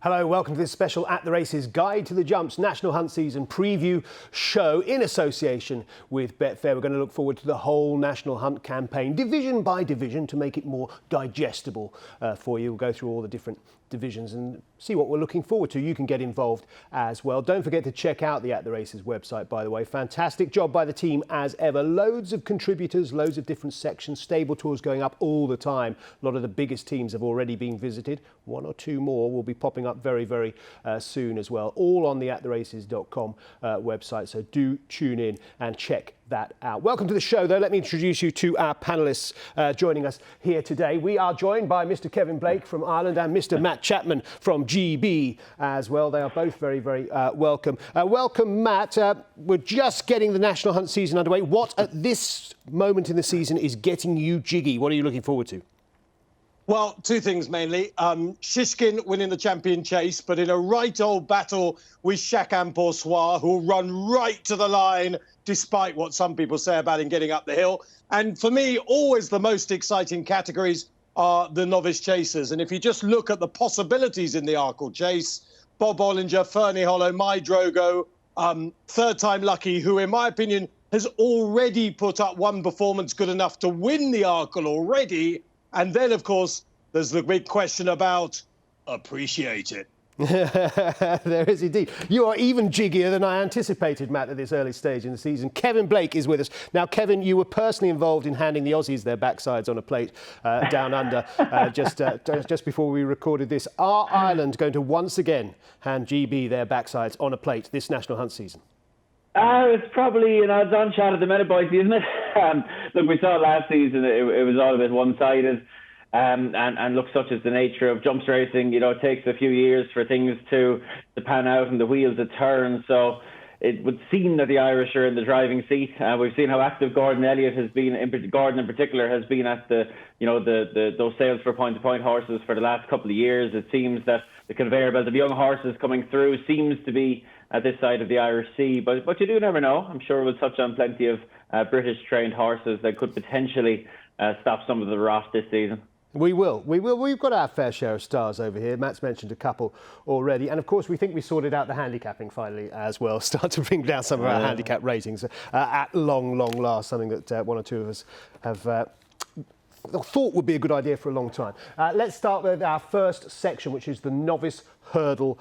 Hello, welcome to this special At the Races Guide to the Jumps National Hunt Season preview show in association with Betfair. We're going to look forward to the whole National Hunt campaign, division by division, to make it more digestible for you. We'll go through all the different divisions and see what we're looking forward to. You can get involved as well. Don't forget to check out the At the Races website, by the way. Fantastic job by the team as ever. Loads of contributors, loads of different sections, stable tours going up all the time. A lot of the biggest teams have already been visited. One or two more will be popping up very, very soon as well. All on the attheraces.com website. So do tune in and check that out. Welcome to the show, though. Let me introduce you to our panellists joining us here today. We are joined by Mr. Kevin Blake from Ireland and Mr. Matt Chapman from GB as well. They are both very, very welcome. Welcome, Matt. We're just getting the National Hunt season underway. What at this moment in the season is getting you jiggy? What are you looking forward to? Well, two things mainly. Shishkin winning the champion chase, but in a right old battle with Chacun Poursoir, who'll run right to the line, despite what some people say about him getting up the hill. And for me, always the most exciting categories are the novice chasers. And if you just look at the possibilities in the Arkle chase, Bob Olinger, Fernie Hollow, My Drogo, Third Time Lucky, who in my opinion has already put up one performance good enough to win the Arkle already. And then, of course, there's the big question about appreciate it. There is indeed. You are even jiggier than I anticipated, Matt, at this early stage in the season. Kevin Blake is with us. Now, Kevin, you were personally involved in handing the Aussies their backsides on a plate down under just before we recorded this. Are Ireland going to once again hand GB their backsides on a plate this National Hunt season? It's probably an odds-on shot at the minute, Boyce, isn't it? Look, we saw it last season. It was all a bit one-sided. And look, such is the nature of jumps racing. You know, it takes a few years for things to pan out and the wheels to turn. So it would seem that the Irish are in the driving seat. We've seen how active Gordon Elliott has been. Gordon in particular has been at those sales for point-to-point horses for the last couple of years. It seems that the conveyor belt of young horses coming through seems to be at this side of the Irish Sea. But you do never know. I'm sure we'll touch on plenty of British-trained horses that could potentially stop some of the rot this season. We will. We've got our fair share of stars over here. Matt's mentioned a couple already. And, of course, we think we sorted out the handicapping finally as well. Start to bring down some of our handicap ratings at long last, something that one or two of us have thought would be a good idea for a long time. Let's start with our first section, which is the novice hurdle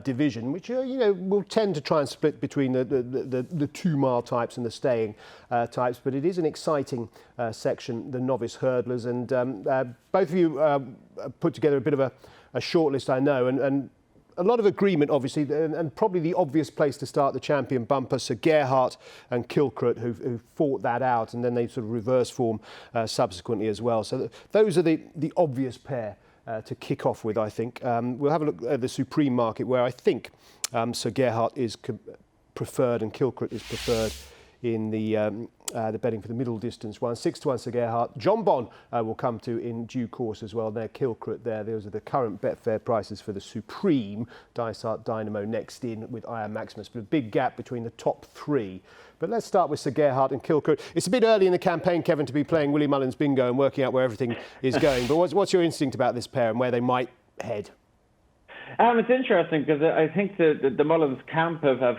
division, which will tend to try and split between the 2 mile types and the staying types, but it is an exciting section, the novice hurdlers, and both of you put together a bit of a shortlist, I know, and a lot of agreement, obviously, and probably the obvious place to start the champion bumper, Sir Gerhardt and Kilcruit, who fought that out, and then they sort of reverse form subsequently as well. So those are the obvious pair to kick off with, I think. We'll have a look at the Supreme market, where I think Sir Gerhardt is preferred and Kilcruit is preferred in the betting for the middle distance one. 6-1 Sir Gerhardt. John Bon will come to in due course as well. There, Kilcruit there. Those are the current Betfair prices for the Supreme. Dysart Dynamo next in with Iron Maximus, but a big gap between the top 3. But let's start with Sir Gerhardt and Kilcruit. It's a bit early in the campaign, Kevin, to be playing Willie Mullins bingo and working out where everything is going. But what's your instinct about this pair and where they might head? It's interesting because I think the Mullins camp have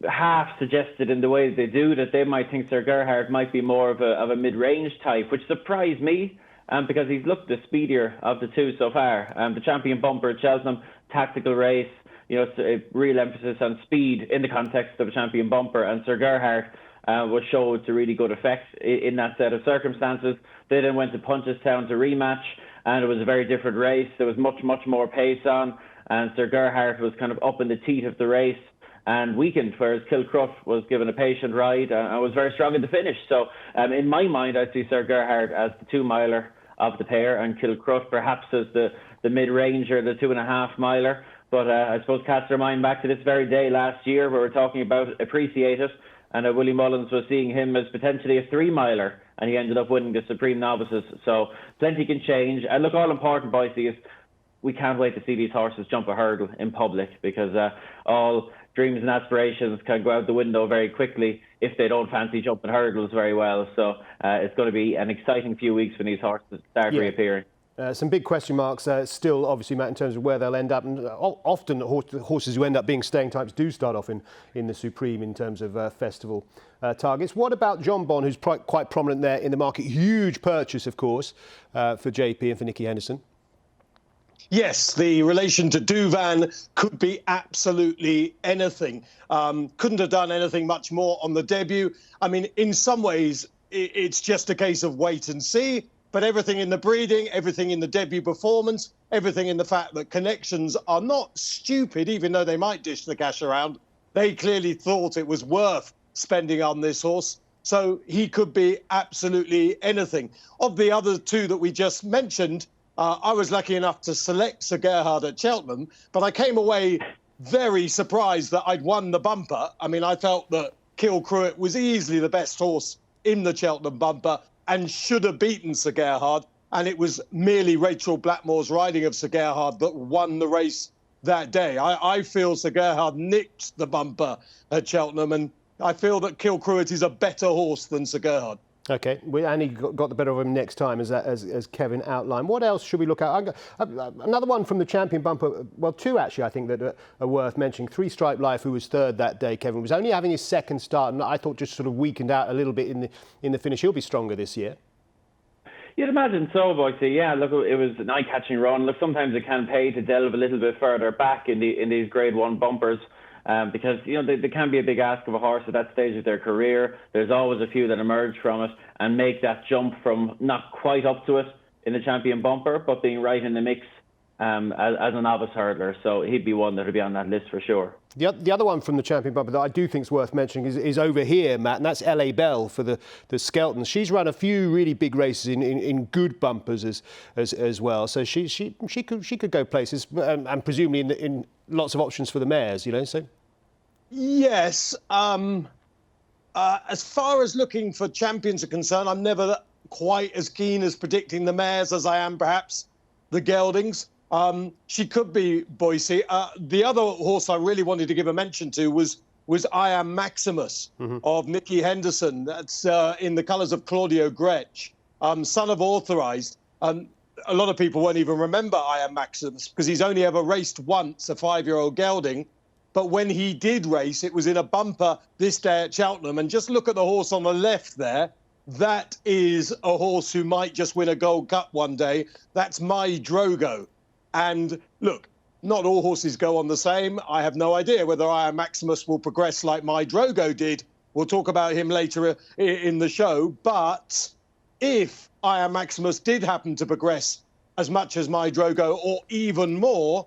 half suggested in the way they do that they might think Sir Gerhardt might be more of a mid-range type, which surprised me because he's looked the speedier of the two so far. The champion bumper at Cheltenham, tactical race, a real emphasis on speed in the context of a champion bumper, and Sir Gerhardt was showed to really good effect in that set of circumstances. They then went to Punchestown to rematch, and it was a very different race. There was much more pace on, and Sir Gerhardt was kind of up in the teeth of the race and weakened, whereas Kilcruit was given a patient ride and was very strong in the finish. So in my mind, I see Sir Gerhardt as the 2 miler of the pair, and Kilcruit perhaps as the mid-ranger, the 2.5 miler. But I suppose cast their mind back to this very day last year where we're talking about Appreciate It, and Willie Mullins was seeing him as potentially a 3 miler, and he ended up winning the Supreme Novices. So plenty can change. And look, all important, Boyce, is we can't wait to see these horses jump a hurdle in public, because all dreams and aspirations can go out the window very quickly if they don't fancy jumping hurdles very well. So it's going to be an exciting few weeks when these horses start reappearing. Some big question marks still, obviously, Matt, in terms of where they'll end up. And often the horses who end up being staying types do start off in the Supreme in terms of festival targets. What about John Bond, who's quite prominent there in the market? Huge purchase, of course, for JP and for Nicky Henderson. Yes, the relation to Duvan could be absolutely anything. Couldn't have done anything much more on the debut. I mean, in some ways, it's just a case of wait and see. But everything in the breeding, everything in the debut performance, everything in the fact that connections are not stupid, even though they might dish the cash around. They clearly thought it was worth spending on this horse. So he could be absolutely anything. Of the other two that we just mentioned, I was lucky enough to select Sir Gerhard at Cheltenham, but I came away very surprised that I'd won the bumper. I mean, I felt that Kilcruit was easily the best horse in the Cheltenham bumper and should have beaten Sir Gerhard. And it was merely Rachel Blackmore's riding of Sir Gerhard that won the race that day. I feel Sir Gerhard nicked the bumper at Cheltenham, and I feel that Kilcruit is a better horse than Sir Gerhard. OK, and he got the better of him next time, as Kevin outlined. What else should we look at? Another one from the champion bumper, well, two actually, I think, that are worth mentioning. Three Stripe Life, who was third that day, Kevin, was only having his second start, and I thought just sort of weakened out a little bit in the finish. He'll be stronger this year. You'd imagine so, Boyce. Yeah, look, it was an eye-catching run. Look, sometimes it can pay to delve a little bit further back in these Grade 1 bumpers. Because, you know, they can be a big ask of a horse at that stage of their career. There's always a few that emerge from it and make that jump from not quite up to it in the champion bumper, but being right in the mix as a novice hurdler. So he'd be one that would be on that list for sure. The other one from the champion bumper that I do think is worth mentioning is over here, Matt, and that's LA Bell for the Skelton. She's run a few really big races in good bumpers as well. So she could go places, and presumably in lots of options for the mares, you know. So yes, as far as looking for champions are concerned, I'm never quite as keen as predicting the mares as I am perhaps the geldings. She could be Boyce. The other horse I really wanted to give a mention to was I Am Maximus of Nicky Henderson. That's in the colours of Claudio Gretsch, son of Authorised. A lot of people won't even remember I Am Maximus because he's only ever raced once, a 5-year-old gelding. But when he did race, it was in a bumper this day at Cheltenham. And just look at the horse on the left there. That is a horse who might just win a Gold Cup one day. That's My Drogo. And look, not all horses go on the same. I have no idea whether I Am Maximus will progress like My Drogo did. We'll talk about him later in the show. But if I Am Maximus did happen to progress as much as My Drogo or even more,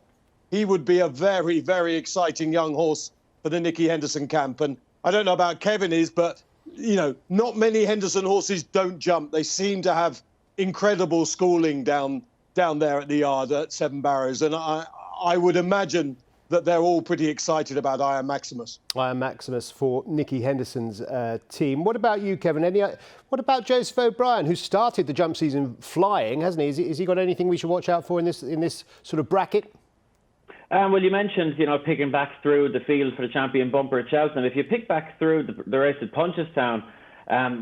he would be a very, very exciting young horse for the Nicky Henderson camp. And I don't know about Kevin but, you know, not many Henderson horses don't jump. They seem to have incredible schooling down there at the yard at Seven Barrows. And I would imagine that they're all pretty excited about I Am Maximus. I Am Maximus for Nicky Henderson's team. What about you, Kevin? What about Joseph O'Brien, who started the jump season flying, hasn't he? Has he got anything we should watch out for in this sort of bracket? Well, you mentioned, you know, picking back through the field for the champion bumper at Cheltenham. If you pick back through the race at Punchestown,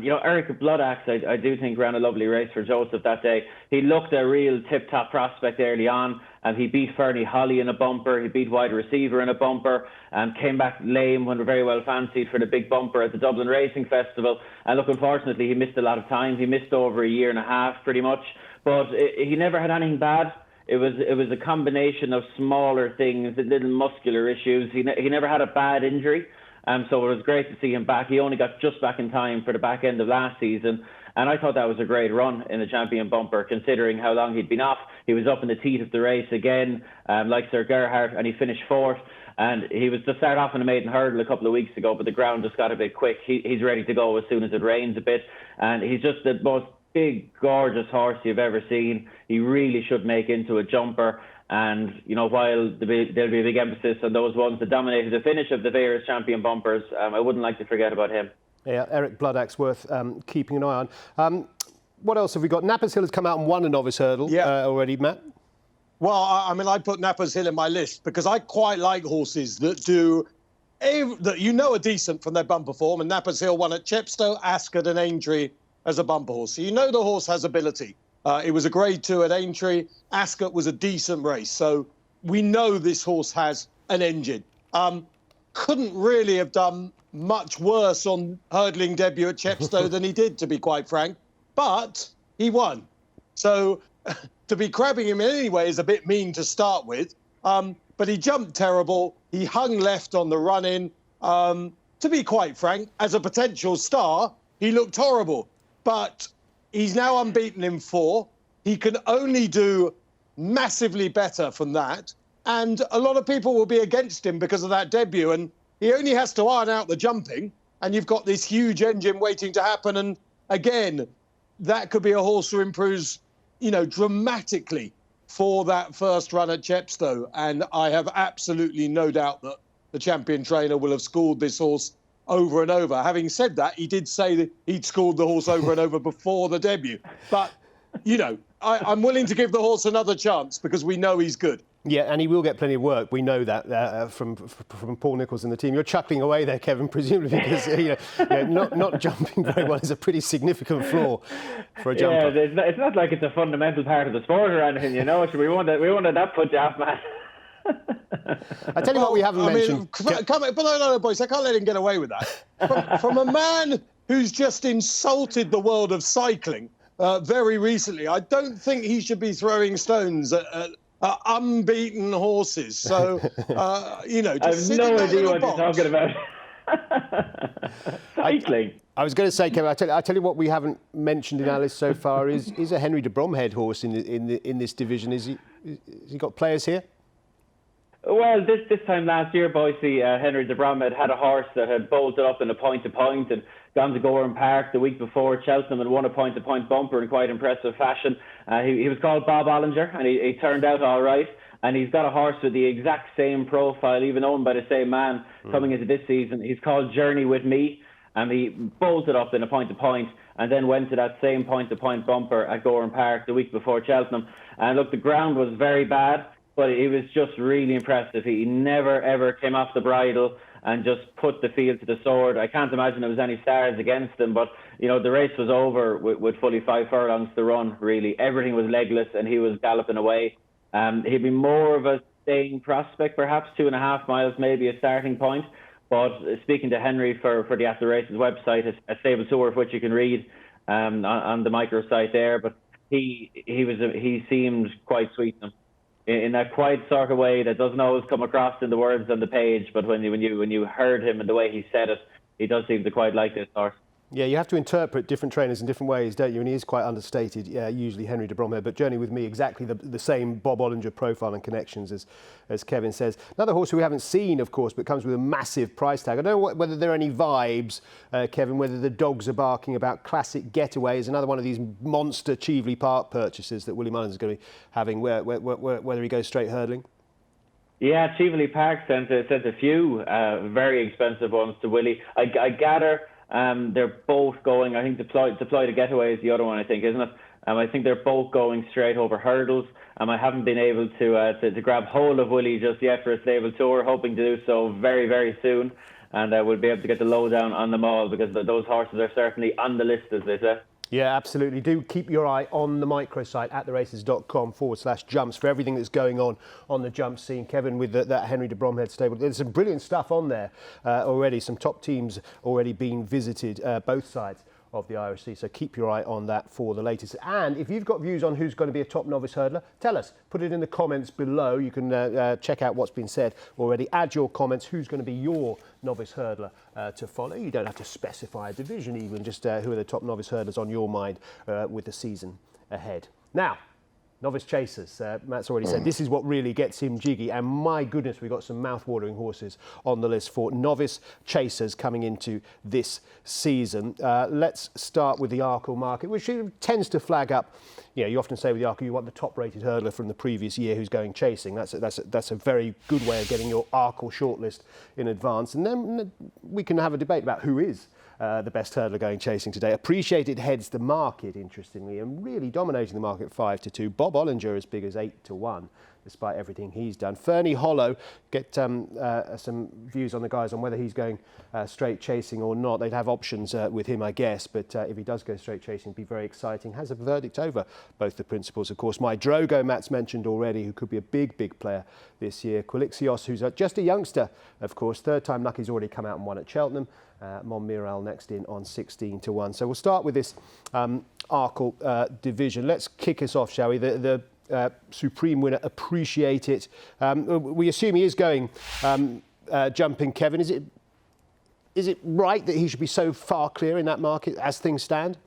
you know, Eric Bloodaxe, I do think ran a lovely race for Joseph that day. He looked a real tip-top prospect early on, and he beat Fernie Holly in a bumper. He beat Wide Receiver in a bumper, and came back lame when very well fancied for the big bumper at the Dublin Racing Festival. And look, unfortunately, he missed a lot of time. He missed over a year and a half, pretty much. But he never had anything bad. It was a combination of smaller things, little muscular issues. He never had a bad injury. So it was great to see him back. He only got just back in time for the back end of last season. And I thought that was a great run in the champion bumper, considering how long he'd been off. He was up in the teeth of the race again, like Sir Gerhard, and he finished fourth. And he was to start off in a maiden hurdle a couple of weeks ago, but the ground just got a bit quick. He's ready to go as soon as it rains a bit. And he's just the most big, gorgeous horse you've ever seen. He really should make into a jumper. And, you know, while there'll be a big emphasis on those ones that dominated the finish of the various champion bumpers, I wouldn't like to forget about him. Yeah, Eric Bloodaxe worth keeping an eye on. What else have we got? Nappers Hill has come out and won a novice hurdle already, Matt. Well, I mean, I put Nappers Hill in my list because I quite like horses that are decent from their bumper form. And Nappers Hill won at Chepstow, Ascot and Aintree as a bumper horse. So you know the horse has ability. It was a Grade 2 at Aintree. Ascot was a decent race. So we know this horse has an engine. Couldn't really have done much worse on hurdling debut at Chepstow than he did, to be quite frank. But he won. So to be crabbing him in any way is a bit mean to start with. But he jumped terrible. He hung left on the run-in. To be quite frank, as a potential star, he looked horrible. But he's now unbeaten in 4. He can only do massively better from that. And a lot of people will be against him because of that debut. And he only has to iron out the jumping. And you've got this huge engine waiting to happen. And again, that could be a horse who improves, dramatically for that first run at Chepstow. And I have absolutely no doubt that the champion trainer will have schooled this horse over and over. Having said that, he did say that he'd schooled the horse over and over before the debut. But, I'm willing to give the horse another chance because we know he's good. Yeah, and he will get plenty of work. We know that from Paul Nicholls and the team. You're chuckling away there, Kevin, presumably because not jumping very well is a pretty significant flaw for a jumper. Yeah, it's not like it's a fundamental part of the sport or anything, So we wanted that put off, man. I tell you what, we haven't mentioned. But no, Boyce, I can't let him get away with that. From a man who's just insulted the world of cycling very recently, I don't think he should be throwing stones at unbeaten horses. So, just I have no idea what you're talking about. Cycling. I was going to say, Kevin, I tell you what we haven't mentioned in our list so far is a Henry de Bromhead horse in this division. Has he got players here? Well, this time last year, Boyce, Henry de Bromhead had a horse that had bolted up in a point-to-point and gone to Gorham Park the week before Cheltenham and won a point-to-point bumper in quite impressive fashion. He was called Bob Olinger, and he turned out all right. And he's got a horse with the exact same profile, even owned by the same man, coming into this season. He's called Journey With Me, and he bolted up in a point-to-point and then went to that same point-to-point bumper at Gorham Park the week before Cheltenham. And look, the ground was very bad, but he was just really impressive. He never, ever came off the bridle and just put the field to the sword. I can't imagine there was any stars against him, but, the race was over with fully 5 furlongs to run, really. Everything was legless, and he was galloping away. He'd be more of a staying prospect, perhaps 2.5 miles, maybe a starting point. But speaking to Henry for the At The Races website, a stable tour of which you can read on the microsite there, but he seemed quite sweet in that quiet sort of way that doesn't always come across in the words on the page, but when you heard him and the way he said it, he does seem to quite like this horse. Yeah, you have to interpret different trainers in different ways, don't you? And he is quite understated, usually Henry de Bromhead, but Journey With Me, exactly the same Bob Olinger profile and connections as Kevin says. Another horse who we haven't seen, of course, but comes with a massive price tag. I don't know whether there are any vibes, Kevin, whether the dogs are barking about Classic Getaway is another one of these monster Cheveley Park purchases that Willie Mullins is going to be having, whether he goes straight hurdling. Yeah, Cheveley Park sent a few very expensive ones to Willie. I gather they're both going, I think Deploy to Getaway is the other one, I think, isn't it? I think they're both going straight over hurdles. I haven't been able to grab hold of Willie just yet for a stable tour, hoping to do so very, very soon. And we'll be able to get the lowdown on them all because those horses are certainly on the list, as they say. Yeah, absolutely. Do keep your eye on the microsite at theraces.com/jumps for everything that's going on the jump scene. Kevin, with that Henry de Bromhead stable, there's some brilliant stuff on there already. Some top teams already being visited, both sides of the Irish Sea. So keep your eye on that for the latest. And if you've got views on who's going to be a top novice hurdler, tell us. Put it in the comments below. You can check out what's been said already. Add your comments. Who's going to be your novice hurdler to follow? You don't have to specify a division even. Just who are the top novice hurdlers on your mind with the season ahead. Now, novice chasers. Matt's already said this is what really gets him jiggy. And my goodness, we've got some mouth-watering horses on the list for novice chasers coming into this season. Let's start with the Arkle market, which tends to flag up. You often say with the Arkle, you want the top-rated hurdler from the previous year who's going chasing. That's a very good way of getting your Arkle shortlist in advance. And then we can have a debate about who is the best hurdler going chasing today. Appreciated heads the market, interestingly, and really dominating the market 5-2. Bob Olinger as big as 8-1 despite everything he's done. Fernie Hollow, get some views on the guys on whether he's going straight chasing or not. They'd have options with him, I guess, but if he does go straight chasing, it'd be very exciting. Has a verdict over both the principals, of course. My Drogo, Matt's mentioned already, who could be a big player this year. Quilixios, who's just a youngster, of course. Third time luck, he's already come out and won at Cheltenham. Monmiral next in on 16-1. So we'll start with this Arkle division. Let's kick us off, shall we? The Supreme winner, Appreciate It. We assume he is going jumping, Kevin. Is it right that he should be so far clear in that market as things stand?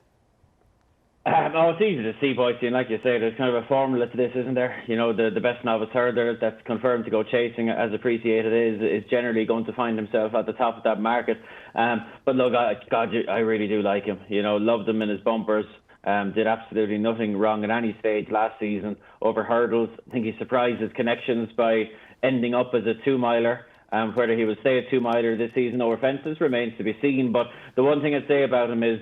It's easy to see, Boyce, and like you say, there's kind of a formula to this, isn't there? You know, the best novice hurdler that's confirmed to go chasing, as Appreciated is generally going to find himself at the top of that market. But look, I really do like him. You know, loved him in his bumpers. Did absolutely nothing wrong at any stage last season over hurdles. I think he surprised his connections by ending up as a 2-miler. Whether he will stay a 2-miler this season over fences remains to be seen. But the one thing I'd say about him is,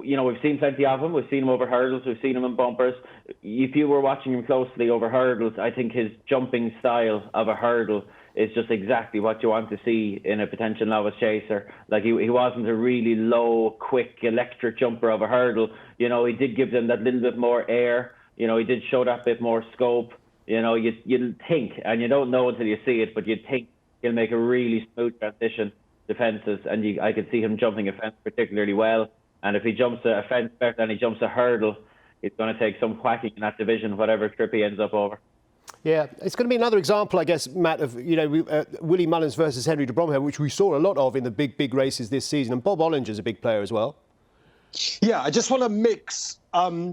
you know, we've seen plenty of him. We've seen him over hurdles. We've seen him in bumpers. If you were watching him closely over hurdles, I think his jumping style of a hurdle is just exactly what you want to see in a potential novice chaser. Like he wasn't a really low, quick, electric jumper of a hurdle. You know, he did give them that little bit more air. You know, he did show that bit more scope. You know, you'd think, and you don't know until you see it, but you'd think he'll make a really smooth transition to fences, and I could see him jumping a fence particularly well. And if he jumps a fence better than he jumps a hurdle, it's going to take some whacking in that division, whatever trip he ends up over. Yeah, it's going to be another example, I guess, Matt, of, you know, Willie Mullins versus Henry de Bromheim, which we saw a lot of in the big races this season. And Bob Ollinger's a big player as well. Yeah, I just want to mix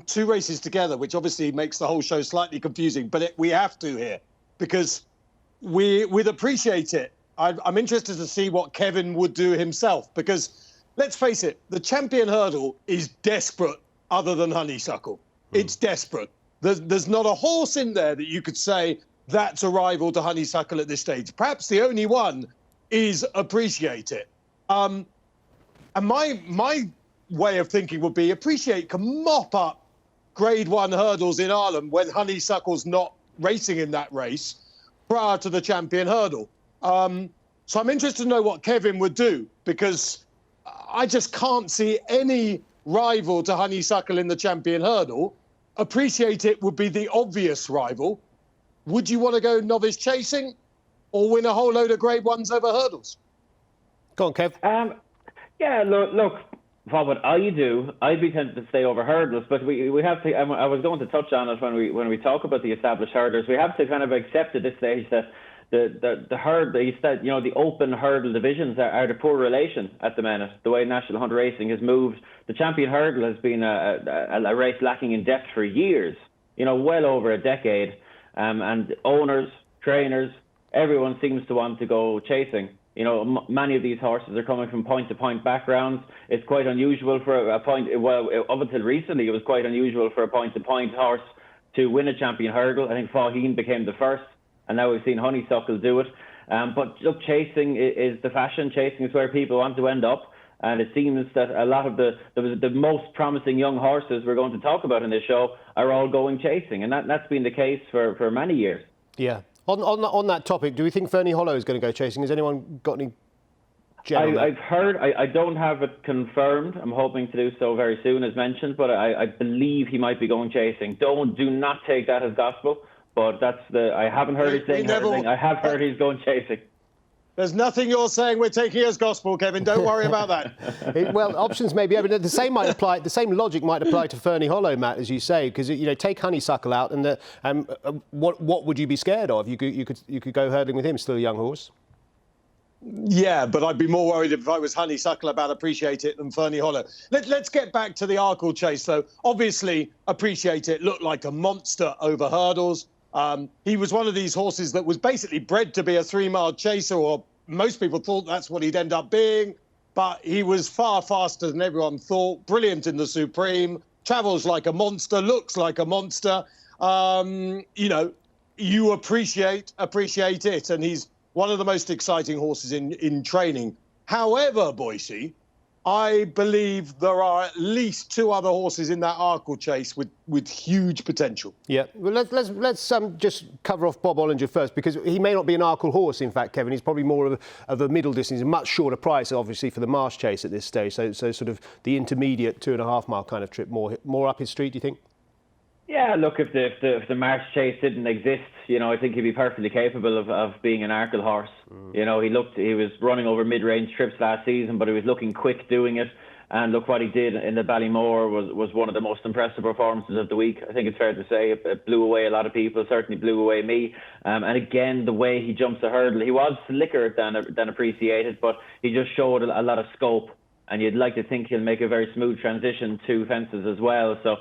two races together, which obviously makes the whole show slightly confusing, but we have to here because we'd Appreciate It. I'm interested to see what Kevin would do himself because, let's face it, the champion hurdle is desperate other than Honeysuckle. It's desperate. There's not a horse in there that you could say that's a rival to Honeysuckle at this stage. Perhaps the only one is Appreciate It. And my way of thinking would be Appreciate can mop up Grade 1 hurdles in Ireland when Honeysuckle's not racing in that race prior to the champion hurdle. So I'm interested to know what Kevin would do because I just can't see any rival to Honeysuckle in the champion hurdle. Appreciate It would be the obvious rival. Would you want to go novice chasing or win a whole load of Grade 1s over hurdles? Go on, Kev. Yeah, look, what would I do? I'd be tempted to stay over hurdles, but we have to. I was going to touch on it when we talk about the established hurdlers. We have to kind of accept at this stage that the hurdle, you know, the open hurdle divisions are the poor relation at the minute. The way National Hunt Racing has moved, the champion hurdle has been a race lacking in depth for years. You know, well over a decade, and owners, trainers, everyone seems to want to go chasing. You know, many of these horses are coming from point-to-point backgrounds. It's quite unusual for a point. Well, up until recently, it was quite unusual for a point-to-point horse to win a champion hurdle. I think Faugheen became the first, and now we've seen Honeysuckle do it. But look, chasing is the fashion. Chasing is where people want to end up. And it seems that a lot of the most promising young horses we're going to talk about in this show are all going chasing. And that's been the case for many years. Yeah. On that topic, do we think Fernie Hollow is going to go chasing? Has anyone got any general? I've heard, I don't have it confirmed. I'm hoping to do so very soon, as mentioned, but I believe he might be going chasing. Do not take that as gospel, but I haven't heard he's saying everything. I have heard he's going chasing. There's nothing you're saying we're taking as gospel, Kevin. Don't worry about that. Well, options may be open. The same might apply. The same logic might apply to Fernie Hollow, Matt, as you say, because take Honeysuckle out, and what would you be scared of? You could go hurdling with him, still a young horse. Yeah, but I'd be more worried if I was Honeysuckle about Appreciate It than Fernie Hollow. Let's get back to the Arkle chase, though. Obviously, Appreciate It looked like a monster over hurdles. He was one of these horses that was basically bred to be a 3-mile chaser, or most people thought that's what he'd end up being. But he was far faster than everyone thought. Brilliant in the Supreme. Travels like a monster. Looks like a monster. You appreciate it. And he's one of the most exciting horses in training. However, Boyce, I believe there are at least 2 other horses in that Arkle chase with huge potential. Yeah, well, let's just cover off Bob Olinger first, because he may not be an Arkle horse. In fact, Kevin, he's probably more of a middle distance, a much shorter price, obviously, for the Marsh chase at this stage. So sort of the intermediate 2.5 mile kind of trip, more up his street. Do you think? Yeah, look, if the Marsh chase didn't exist, I think he'd be perfectly capable of being an Arkle horse. He was running over mid-range trips last season, but he was looking quick doing it. And look what he did in the Ballymore was one of the most impressive performances of the week. I think it's fair to say it blew away a lot of people, certainly blew away me. And again, the way he jumps a hurdle, he was slicker than appreciated, but he just showed a lot of scope. And you'd like to think he'll make a very smooth transition to fences as well. So,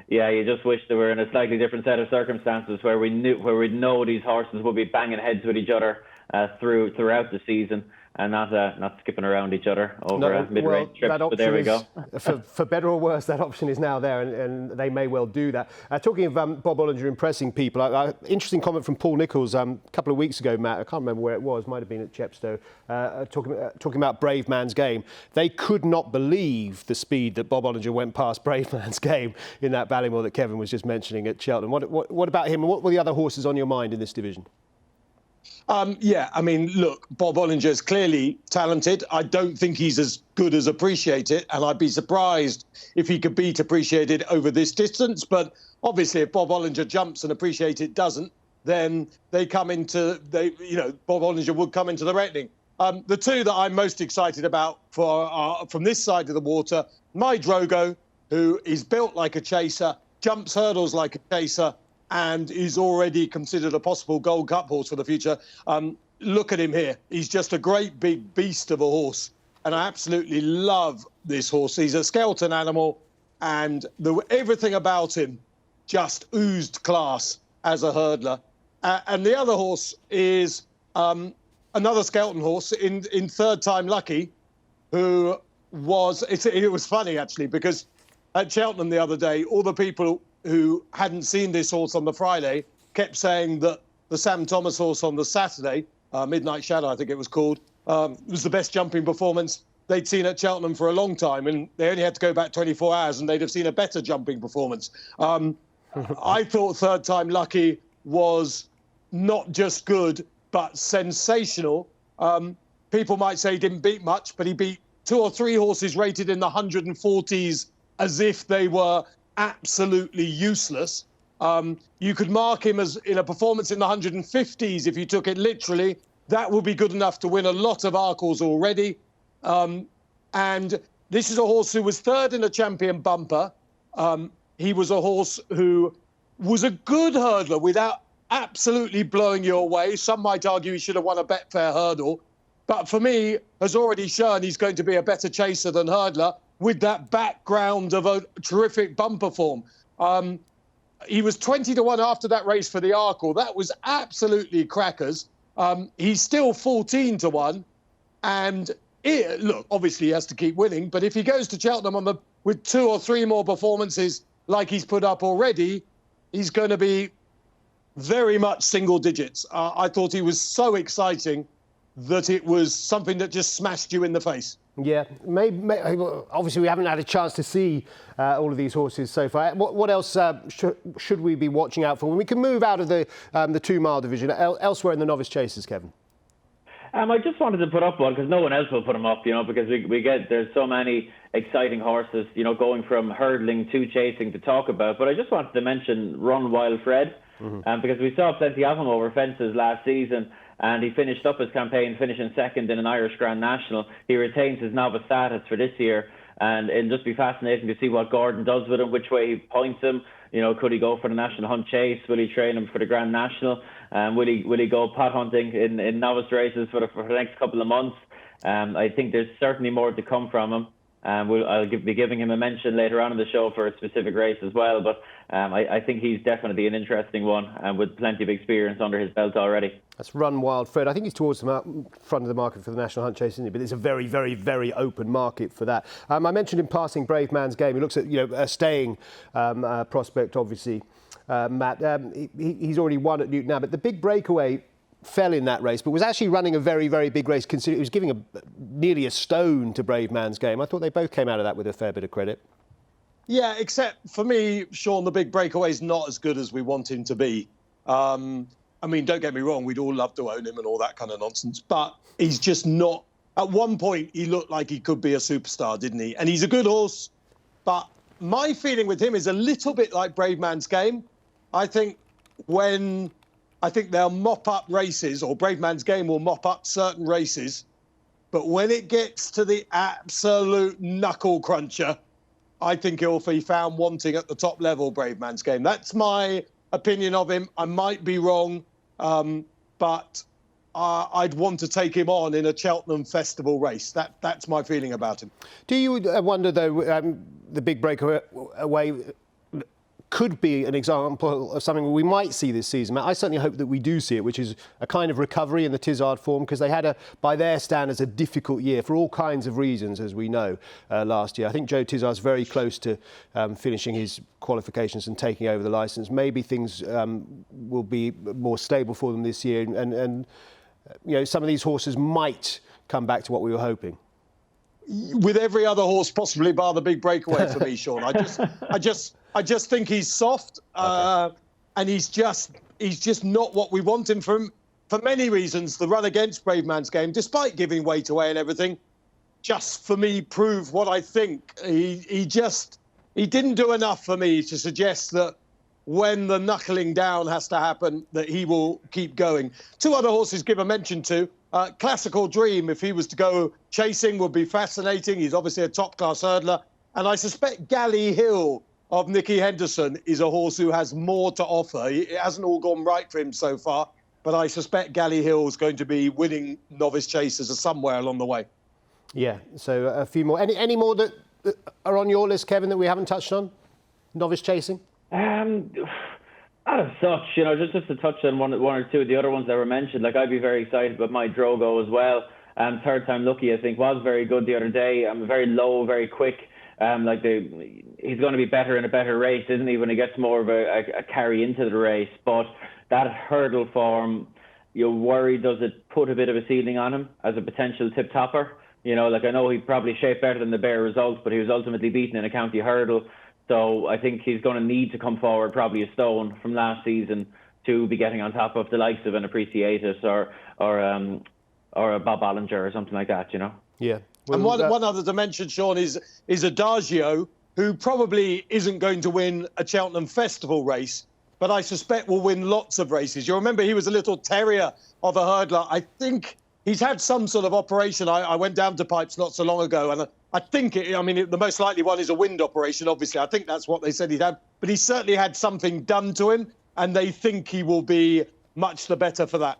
yeah, you just wish they were in a slightly different set of circumstances where we'd know these horses would be banging heads with each other throughout the season, and not skipping around each other over mid-range trips. But there we go. For better or worse, that option is now there, and they may well do that. Talking of Bob Olinger impressing people, interesting comment from Paul Nicholls a couple of weeks ago, Matt. I can't remember where it was. Might have been at Chepstow. Talking about Brave Man's Game. They could not believe the speed that Bob Olinger went past Brave Man's Game in that Ballymore that Kevin was just mentioning at Cheltenham. What about him, and what were the other horses on your mind in this division? Yeah, I mean, look, Bob Olinger is clearly talented. I don't think he's as good as Appreciated, and I'd be surprised if he could beat Appreciated over this distance. But obviously, if Bob Olinger jumps and Appreciated doesn't, then Bob Olinger would come into the reckoning. The 2 that I'm most excited about from this side of the water, My Drogo, who is built like a chaser, jumps hurdles like a chaser, and is already considered a possible Gold Cup horse for the future. Look at him here. He's just a great big beast of a horse. And I absolutely love this horse. He's a skeleton animal, and everything about him just oozed class as a hurdler. And the other horse is another skeleton horse in Third Time Lucky, who it was funny, actually, because at Cheltenham the other day, all the people who hadn't seen this horse on the Friday kept saying that the Sam Thomas horse on the Saturday, Midnight Shadow, I think it was called, was the best jumping performance they'd seen at Cheltenham for a long time. And they only had to go back 24 hours and they'd have seen a better jumping performance. I thought Third Time Lucky was not just good, but sensational. People might say he didn't beat much, but he beat 2 or 3 horses rated in the 140s as if they were absolutely useless. You could mark him as in a performance in the 150s if you took it literally. That would be good enough to win a lot of Arkles already. And this is a horse who was 3rd in a champion bumper. He was a horse who was a good hurdler without absolutely blowing you away. Some might argue he should have won a Betfair hurdle. But for me, has already shown he's going to be a better chaser than hurdler, with that background of a terrific bumper form. He was 20-1 after that race for the Arkle. That was absolutely crackers. He's still 14-1. And look, obviously he has to keep winning, but if he goes to Cheltenham with 2 or 3 more performances like he's put up already, he's going to be very much single digits. I thought he was so exciting that it was something that just smashed you in the face. Yeah, obviously we haven't had a chance to see all of these horses so far. What else should we be watching out for when we can move out of the 2 mile division elsewhere in the novice chases, Kevin? I just wanted to put up one because no one else will put them up, because there's so many exciting horses, going from hurdling to chasing to talk about. But I just wanted to mention Run Wild Fred, because we saw plenty of him over fences last season. And he finished up his campaign, finishing 2nd in an Irish Grand National. He retains his novice status for this year, and it'll just be fascinating to see what Gordon does with him, which way he points him. Could he go for the National Hunt Chase? Will he train him for the Grand National? Will he go pot hunting in novice races for the next couple of months? I think there's certainly more to come from him. I'll be giving him a mention later on in the show for a specific race as well. But I think he's definitely an interesting one, with plenty of experience under his belt already. That's Run Wild Fred. I think he's towards the front of the market for the National Hunt Chase, isn't he? But it's a very, very, very open market for that. I mentioned in passing Brave Man's Game. He looks at a staying prospect, obviously. Matt, he's already won at Newton Abbot. The big breakaway fell in that race, but was actually running a very, very big race, considering it was giving nearly a stone to Brave Man's Game. I thought they both came out of that with a fair bit of credit. Yeah, except for me, Sean, the big breakaway is not as good as we want him to be. I mean, don't get me wrong, we'd all love to own him and all that kind of nonsense, but he's just not. At one point, he looked like he could be a superstar, didn't he? And he's a good horse, but my feeling with him is a little bit like Brave Man's Game. I think they'll mop up races, or Brave Man's Game will mop up certain races, but when it gets to the absolute knuckle cruncher, I think he'll be found wanting at the top level, Brave Man's Game. That's my opinion of him. I might be wrong, but I'd want to take him on in a Cheltenham Festival race. That's my feeling about him. Do you wonder, though, the big breakaway could be an example of something we might see this season? I certainly hope that we do see it, which is a kind of recovery in the Tizard form, because they had, by their standards, a difficult year for all kinds of reasons, as we know, last year. I think Joe Tizard's very close to finishing his qualifications and taking over the licence. Maybe things will be more stable for them this year, and you know, some of these horses might come back to what we were hoping. With every other horse possibly bar the big breakaway for me, Sean. I just think he's soft, and he's just not what we want him from, for many reasons. The run against Brave Man's Game, despite giving weight away and everything, just for me proved what I think. He didn't do enough for me to suggest that when the knuckling down has to happen, that he will keep going. Two other horses give a mention to. Classical Dream, if he was to go chasing, would be fascinating. He's obviously a top-class hurdler. And I suspect Galley Hill of Nicky Henderson is a horse who has more to offer. It hasn't all gone right for him so far, but I suspect Galley Hill is going to be winning Novice Chasers somewhere along the way. Yeah, so a few more. Any more that are on your list, Kevin, that we haven't touched on? Novice chasing? Not as such, you know, just to touch on one or two of the other ones that were mentioned. Like, I'd be very excited about my Drogo as well. Third Time Lucky, I think, was very good the other day. Very low, very quick. He's going to be better in a better race, isn't he, when he gets more of a carry into the race? But that hurdle form, you worry, does it put a bit of a ceiling on him as a potential tip topper? You know, like, I know he probably shaped better than the bare results, but he was ultimately beaten in a county hurdle. So I think he's going to need to come forward probably a stone from last season to be getting on top of the likes of an Appreciatus or a Bob Olinger or something like that, you know? Yeah. Well, and one other dimension, Sean, is Adagio, who probably isn't going to win a Cheltenham Festival race, but I suspect will win lots of races. You remember he was a little terrier of a hurdler. I think he's had some sort of operation. I went down to Pipes not so long ago, and I think, the most likely one is a wind operation, obviously. I think that's what they said he'd had. But he certainly had something done to him, and they think he will be much the better for that.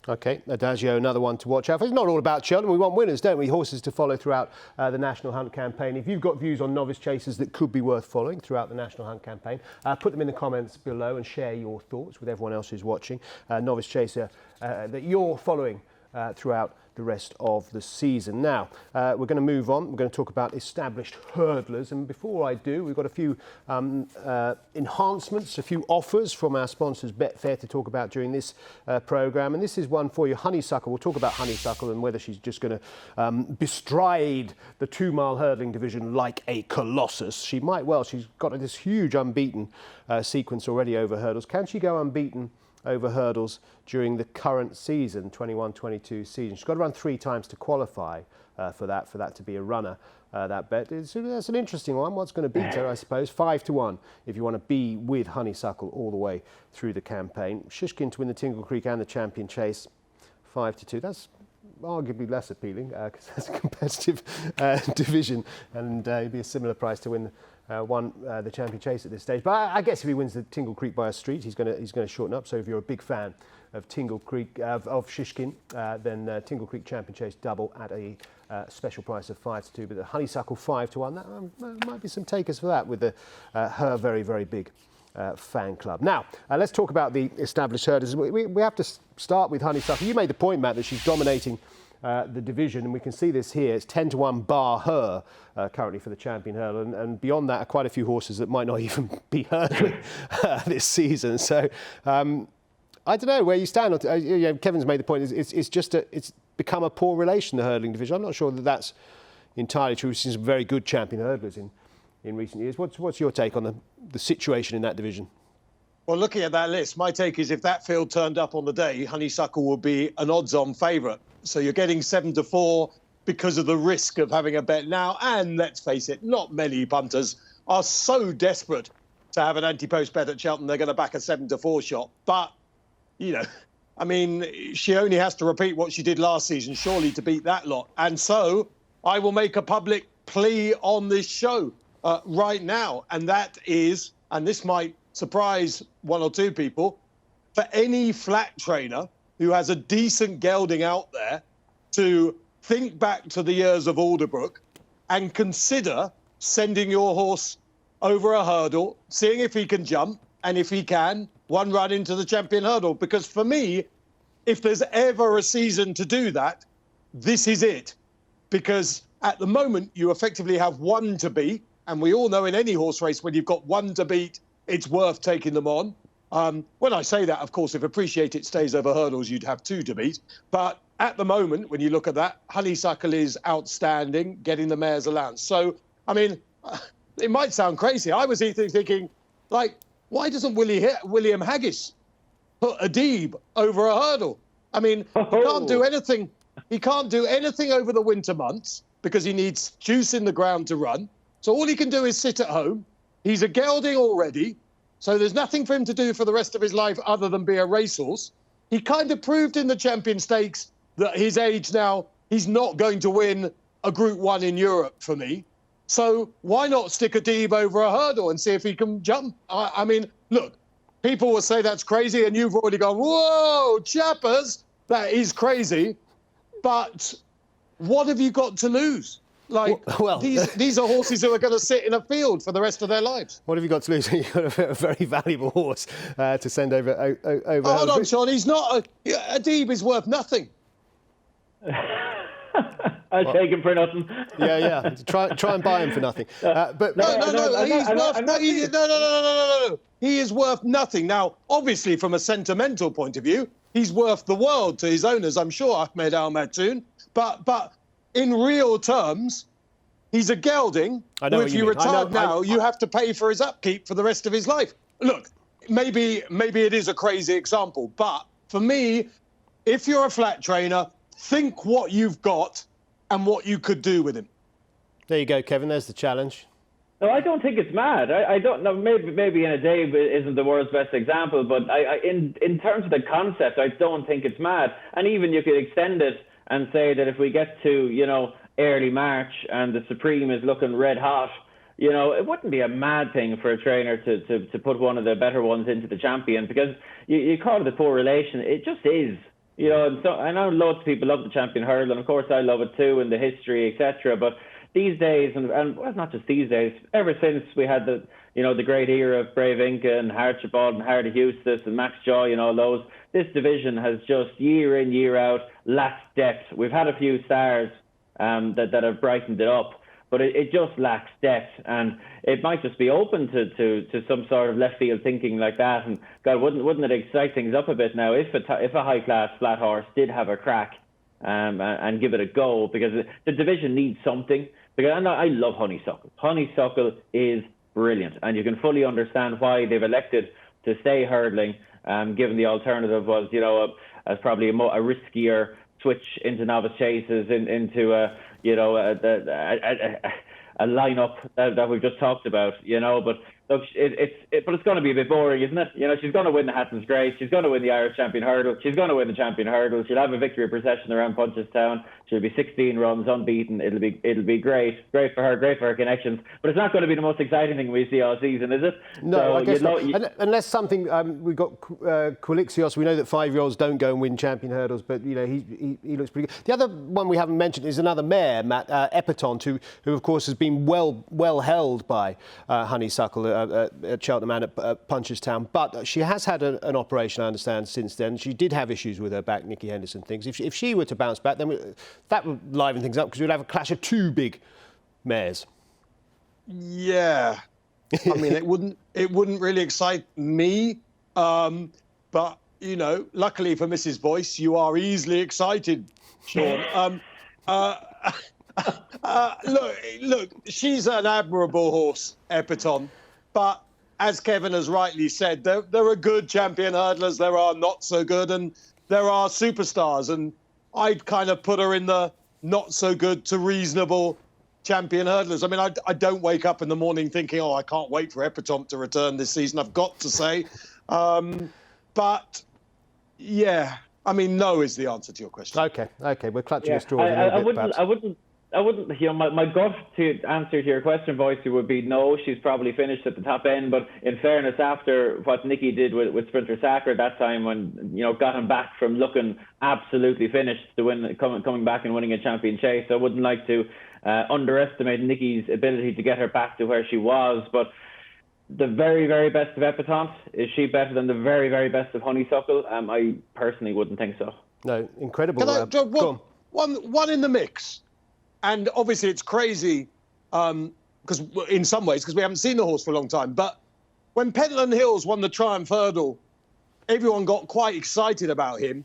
OK, Adagio, another one to watch out for. It's not all about Cheltenham. We want winners, don't we? Horses to follow throughout the National Hunt campaign. If you've got views on novice chasers that could be worth following throughout the National Hunt campaign, put them in the comments below and share your thoughts with everyone else who's watching. Novice chaser that you're following throughout the rest of the season. Now, we're going to move on. We're going to talk about established hurdlers. And before I do, we've got a few enhancements, a few offers from our sponsors, Betfair, to talk about during this programme. And this is one for you, Honeysuckle. We'll talk about Honeysuckle and whether she's just going to bestride the 2-mile hurdling division like a colossus. She might well. She's got this huge unbeaten sequence already over hurdles. Can she go unbeaten over hurdles during the current season, 21-22 season? She's got to run 3 times to qualify for that to be a runner. That bet, that's an interesting one. What's going to beat her, I suppose? 5-1 if you want to be with Honeysuckle all the way through the campaign. Shishkin to win the Tingle Creek and the Champion Chase, 5-2. That's arguably less appealing because that's a competitive division, and it'd be a similar price to win the Champion Chase at this stage. But I guess if he wins the Tingle Creek by a street, he's going to shorten up. So if you're a big fan of Tingle Creek, of Shishkin, then Tingle Creek Champion Chase double at a special price of 5-2. But the Honeysuckle 5-1, that might be some takers for that with her very, very big fan club. Now, let's talk about the established hurdlers. We have to start with Honeysuckle. You made the point, Matt, that she's dominating the division, and we can see this here. It's 10-1 bar her currently for the champion hurdle, and beyond that are quite a few horses that might not even be hurdling this season. So I don't know where you stand. Kevin's made the point. It's become a poor relation, the hurdling division. I'm not sure that that's entirely true. We've seen some very good champion hurdlers in recent years. What's your take on the situation in that division? Well, looking at that list, my take is if that field turned up on the day, Honeysuckle would be an odds-on favourite. So you're getting 7-4 because of the risk of having a bet now. And let's face it, not many punters are so desperate to have an anti-post bet at Cheltenham, they're going to back a 7-4 shot. But, I mean, she only has to repeat what she did last season, surely, to beat that lot. And so I will make a public plea on this show right now. And that is, and this might surprise one or two people, for any flat trainer who has a decent gelding out there to think back to the years of Alderbrook and consider sending your horse over a hurdle, seeing if he can jump, and if he can, one run into the champion hurdle. Because for me, if there's ever a season to do that, this is it. Because at the moment, you effectively have one to beat. And we all know in any horse race, when you've got one to beat, it's worth taking them on. When I say that, of course, if Appreciate It stays over hurdles, you'd have two to beat. But at the moment, when you look at that, Honeysuckle is outstanding, getting the mare's allowance. So, I mean, it might sound crazy. I was thinking, like, why doesn't William Haggis put Adib over a hurdle? I mean, he can't do anything. He can't do anything over the winter months because he needs juice in the ground to run. So all he can do is sit at home. He's a gelding already. So there's nothing for him to do for the rest of his life other than be a racehorse. He kind of proved in the Champion Stakes that his age now, he's not going to win a Group 1 in Europe for me. So why not stick Adib over a hurdle and see if he can jump? I mean, look, people will say that's crazy, and you've already gone, whoa, chappers, that is crazy. But what have you got to lose? Like, these are horses who are going to sit in a field for the rest of their lives. What have you got to lose? You've got a very valuable horse to send over. Hold on, Sean. He's not. Adib is worth nothing. I'll take him for nothing. Yeah. Try and buy him for nothing. But no. He's worth nothing. No. He is worth nothing. Now, obviously, from a sentimental point of view, he's worth the world to his owners. I'm sure Ahmed Al Mattoon. But in real terms, he's a gelding. I know who, if you retire now, you have to pay for his upkeep for the rest of his life. Look, maybe it is a crazy example, but for me, if you're a flat trainer, think what you've got and what you could do with him. There you go, Kevin. There's the challenge. No, I don't think it's mad. I don't know. Maybe in a day isn't the world's best example, but in terms of the concept, I don't think it's mad. And even you could extend it and say that if we get to early March and the Supreme is looking red hot, it wouldn't be a mad thing for a trainer to put one of the better ones into the champion, because you call it a poor relation. It just is. And so I know loads of people love the champion hurdle, and of course I love it too, and the history, etc. But these days, and well, not just these days, ever since we had the great era of Brave Inca and Archibald and Hardy Eustace and Max Joy and all those, this division has just year in, year out lacked depth. We've had a few stars that have brightened it up, but it just lacks depth, and it might just be open to some sort of left field thinking like that. And God, wouldn't it excite things up a bit now if a high class flat horse did have a crack and give it a go, because the division needs something. Because I love Honeysuckle. Honeysuckle is brilliant, and you can fully understand why they've elected to stay hurtling, given the alternative was as probably a riskier switch into novice chases into a lineup that we've just talked about, but look, it's going to be a bit boring, isn't it? She's going to win the Hatton's Grace, she's going to win the Irish Champion Hurdle, she's going to win the Champion Hurdle, she'll have a victory procession around Punchestown, she'll be 16 runs unbeaten, it'll be great for her, great for her connections, but it's not going to be the most exciting thing we see all season, is it? No, so, I guess not. Unless something, we've got Quilixios, we know that 5-year-olds don't go and win champion hurdles, but he looks pretty good. The other one we haven't mentioned is another mare, Matt, Epatont, who of course has been well held by Honeysuckle at Cheltenham and at Punchestown, but she has had an operation, I understand, since then. She did have issues with her back, Nicky Henderson things. If she were to bounce back, then that would liven things up, because we'd have a clash of two big mares. Yeah, I mean, it wouldn't really excite me, but you know, luckily for Mrs. Boyce, you are easily excited, Sean. Look, she's an admirable horse, Epatante, but as Kevin has rightly said, there are good champion hurdlers, there are not so good, and there are superstars, and I'd kind of put her in the not so good to reasonable champion hurdlers. I mean, I don't wake up in the morning thinking, oh, I can't wait for Epatante to return this season, I've got to say. But, yeah, I mean, no is the answer to your question. Okay, we're clutching at straws a little bit, I wouldn't, you know, my gut to answer to your question, Boyce, would be no, she's probably finished at the top end. But in fairness, after what Nicky did with Sprinter Sacre that time, when, you know, got him back from looking absolutely finished to win, coming back and winning a champion chase, I wouldn't like to underestimate Nicky's ability to get her back to where she was. But the very, very best of Epatante, is she better than the very, very best of Honeysuckle? I personally wouldn't think so. No, incredible. One in the mix. And obviously it's crazy because in some ways, because we haven't seen the horse for a long time. But when Pentland Hills won the Triumph Hurdle, everyone got quite excited about him.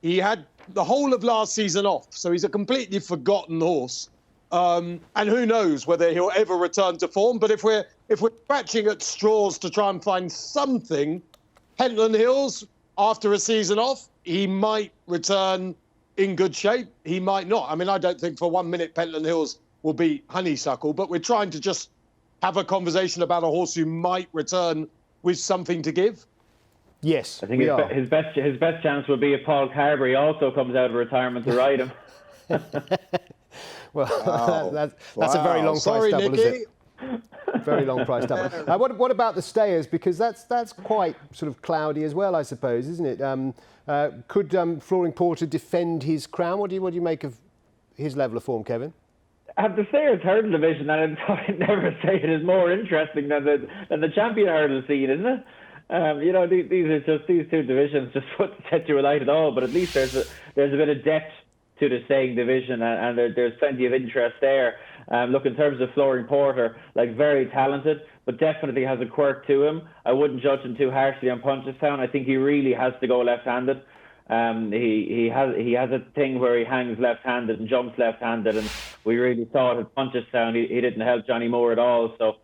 He had the whole of last season off, so he's a completely forgotten horse. And who knows whether he'll ever return to form. But if we're scratching at straws to try and find something, Pentland Hills, after a season off, he might return in good shape, he might not. I mean, I don't think for 1 minute Pentland Hills will beat Honeysuckle, but we're trying to just have a conversation about a horse who might return with something to give. Yes, I think his best chance would be if Paul Carberry also comes out of retirement to ride him. Well, that's a very long price double, Nicky. is it? Very long price double. What about the stayers? Because that's quite sort of cloudy as well, I suppose, isn't it? Could Flooring Porter defend his crown? What do you make of his level of form, Kevin? The Stayers Hurdle division, and I'd never say it is more interesting than the champion hurdle scene, isn't it? You know, these two divisions just wouldn't set you alight at all. But at least there's a bit of depth to the staying division, and there's plenty of interest there. Look, in terms of Flooring Porter, like, very talented, but definitely has a quirk to him. I wouldn't judge him too harshly on Punchestown. I think he really has to go left-handed. He has a thing where he hangs left-handed and jumps left-handed, and we really thought at Punchestown he didn't help Johnny Moore at all. So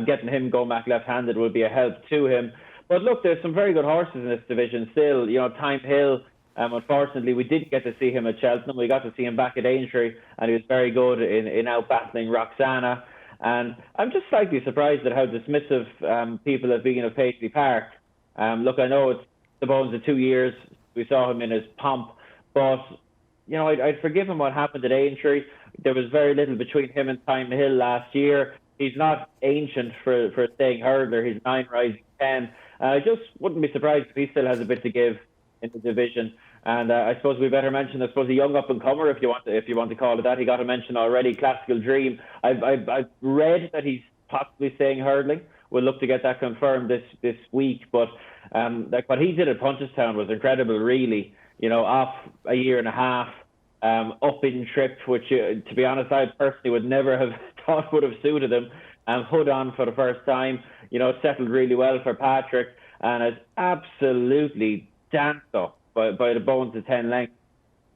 getting him going back left-handed would be a help to him. But look, there's some very good horses in this division still. You know, Time Hill. Unfortunately, we didn't get to see him at Cheltenham. We got to see him back at Aintree, and he was very good in out-battling Roxana. And I'm just slightly surprised at how dismissive people have been of Paisley Park. Look, I know it's the bones of 2 years. We saw him in his pomp. But, you know, I'd forgive him what happened at Aintree. There was very little between him and Time Hill last year. He's not ancient for a staying hurdler. He's 9 rising 10. I just wouldn't be surprised if he still has a bit to give in the division. And I suppose we better mention, a young up-and-comer, if you want to call it that. He got a mention already, Classical Dream. I've read that he's possibly staying hurdling. We'll look to get that confirmed this week. But like, what he did at Punchestown was incredible, really. You know, off a year and a half, up in trip, which, to be honest, I personally would never have thought would have suited him. Hood on for the first time. You know, settled really well for Patrick, and has absolutely danced up by the bones of 10 lengths.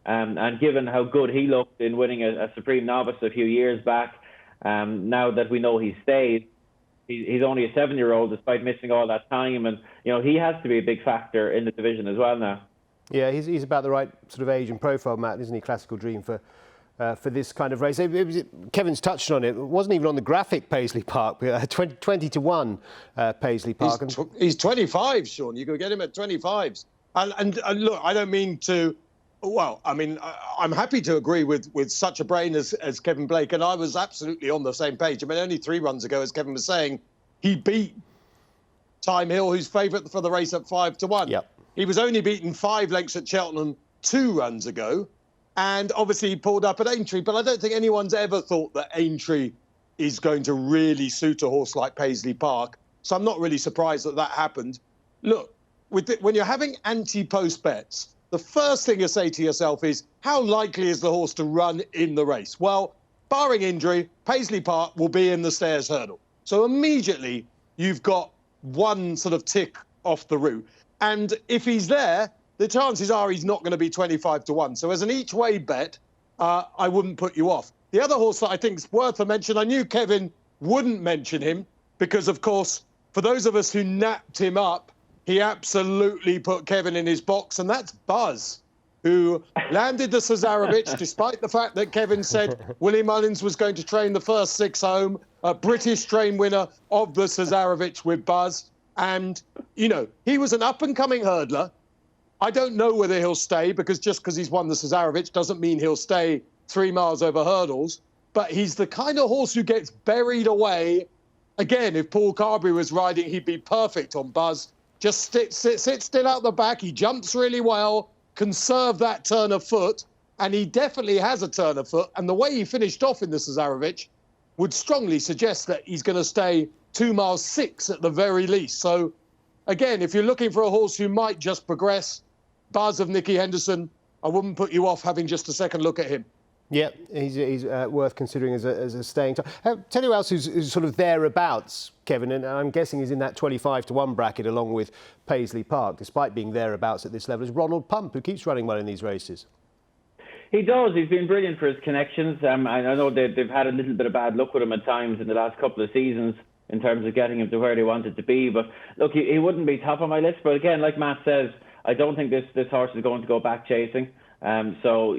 And given how good he looked in winning a Supreme Novice a few years back, now that we know he stays, he's only a 7-year-old despite missing all that time. And, you know, he has to be a big factor in the division as well now. Yeah, he's about the right sort of age and profile, Matt, isn't he? Classical Dream for this kind of race. Kevin's touched on it. It wasn't even on the graphic, Paisley Park. 20-1 Paisley Park. He's 25, Sean. You could get him at 25s. And look, I don't mean to... Well, I mean, I'm happy to agree with such a brain as Kevin Blake, and I was absolutely on the same page. I mean, only 3 runs ago, as Kevin was saying, he beat Time Hill, who's favourite for the race at 5-1. Yep. He was only beaten 5 lengths at Cheltenham 2 runs ago, and obviously he pulled up at Aintree, but I don't think anyone's ever thought that Aintree is going to really suit a horse like Paisley Park, so I'm not really surprised that happened. Look, when you're having anti-post bets, the first thing you say to yourself is, how likely is the horse to run in the race? Well, barring injury, Paisley Park will be in the Stayers Hurdle. So immediately you've got one sort of tick off the route. And if he's there, the chances are he's not going to be 25-1. So as an each-way bet, I wouldn't put you off. The other horse that I think is worth a mention, I knew Kevin wouldn't mention him because, of course, for those of us who napped him up, he absolutely put Kevin in his box, and that's Buzz, who landed the Cesarovic, despite the fact that Kevin said Willie Mullins was going to train the first 6 home, a British train winner of the Cesarovic with Buzz. And, you know, he was an up-and-coming hurdler. I don't know whether he'll stay, because just because he's won the Cesarovic doesn't mean he'll stay 3 miles over hurdles. But he's the kind of horse who gets buried away. Again, if Paul Carberry was riding, he'd be perfect on Buzz. Just sit still out the back. He jumps really well, conserve that turn of foot, and he definitely has a turn of foot. And the way he finished off in the Cesarovic would strongly suggest that he's going to stay 2 miles 6 at the very least. So, again, if you're looking for a horse who might just progress, Buzz of Nicky Henderson, I wouldn't put you off having just a second look at him. Yeah, he's worth considering as a staying time. Tell you who else who's sort of thereabouts, Kevin, and I'm guessing he's in that 25-1 bracket along with Paisley Park, despite being thereabouts at this level, is Ronald Pump, who keeps running well in these races. He does. He's been brilliant for his connections. I know they've had a little bit of bad luck with him at times in the last couple of seasons in terms of getting him to where they wanted to be. But look, he wouldn't be top on my list. But again, like Matt says, I don't think this horse is going to go back chasing. So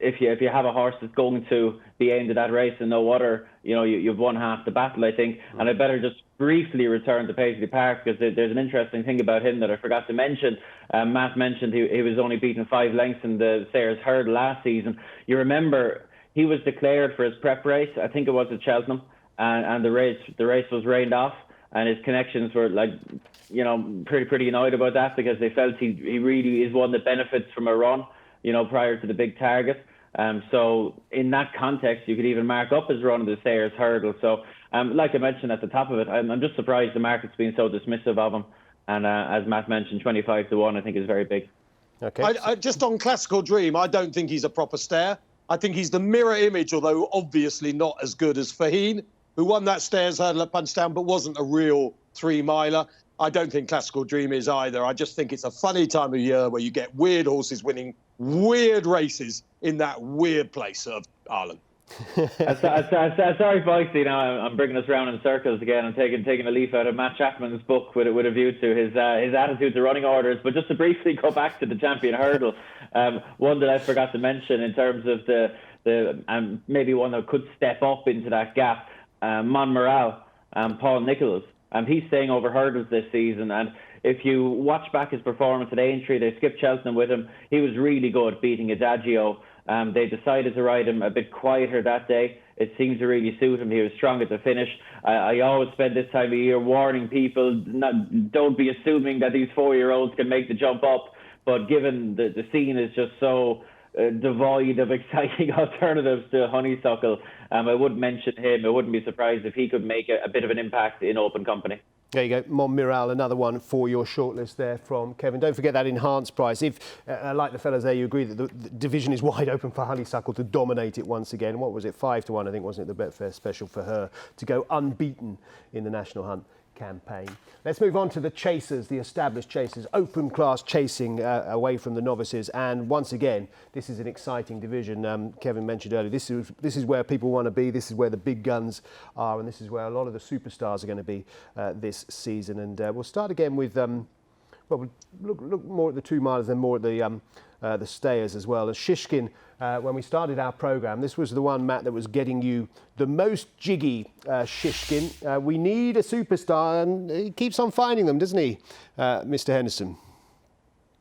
if you have a horse that's going to be aimed at that race and no other, you've won half the battle, I think. And I better just briefly return to Paisley Park, because there's an interesting thing about him that I forgot to mention. Matt mentioned he was only beaten 5 lengths in the Sayers Hurdle last season. You remember he was declared for his prep race, I think it was at Cheltenham, and the race was rained off, and his connections were pretty annoyed about that, because they felt he really is one that benefits from a run, prior to the big target. So in that context, you could even mark up his run of the Sayers Hurdle. So like I mentioned at the top of it, I'm just surprised the market's been so dismissive of him. And as Matt mentioned, 25-1 I think is very big. Okay. I just on Classical Dream, I don't think he's a proper stare. I think he's the mirror image, although obviously not as good as Faheen, who won that Stairs Hurdle at Punchestown, but wasn't a real 3-miler. I don't think Classical Dream is either. I just think it's a funny time of year where you get weird horses winning weird races in that weird place of Ireland. Sorry, Boyce, I'm bringing us round in circles again. I'm taking a leaf out of Matt Chapman's book with a view to his attitude to running orders. But just to briefly go back to the Champion Hurdle, one that I forgot to mention in terms of the maybe one that could step up into that gap, Monmoral, Paul Nichols. He's staying over hurdles this season, and if you watch back his performance at Aintree, they skipped Cheltenham with him. He was really good beating Adagio. They decided to ride him a bit quieter that day. It seemed to really suit him. He was strong at the finish. I always spend this time of year warning people, don't be assuming that these 4-year-olds can make the jump up. But given the scene is just so devoid of exciting alternatives to Honeysuckle, I would mention him. I wouldn't be surprised if he could make a bit of an impact in open company. There you go, Monmiral, another one for your shortlist there from Kevin. Don't forget that enhanced price. If, like the fellas there, you agree that the division is wide open for Honeysuckle to dominate it once again. What was it, 5-1, I think, wasn't it, the Betfair special for her to go unbeaten in the National Hunt campaign. Let's move on to the chasers, the established chasers, open class chasing away from the novices. And once again, this is an exciting division. Kevin mentioned earlier, this is where people want to be. This is where the big guns are, and this is where a lot of the superstars are going to be this season. And we'll start again with, we'll look more at the 2-milers, then more at the stayers as well. And Shishkin, when we started our programme, this was the one, Matt, that was getting you the most jiggy, Shishkin. We need a superstar, and he keeps on finding them, doesn't he, Mr. Henderson?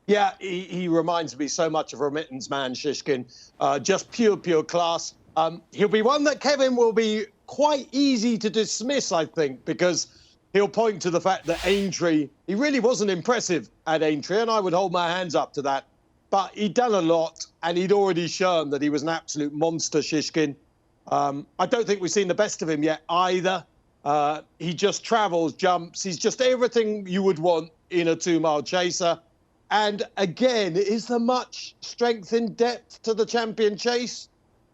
Yeah, he reminds me so much of Remittance Man, Shishkin. Just pure class. He'll be one that Kevin will be quite easy to dismiss, I think, because he'll point to the fact that Aintree, he really wasn't impressive at Aintree, and I would hold my hands up to that. But he'd done a lot, and he'd already shown that he was an absolute monster, Shishkin. I don't think we've seen the best of him yet either. He just travels, jumps. He's just everything you would want in a 2-mile chaser. And again, is there much strength in depth to the Champion Chase?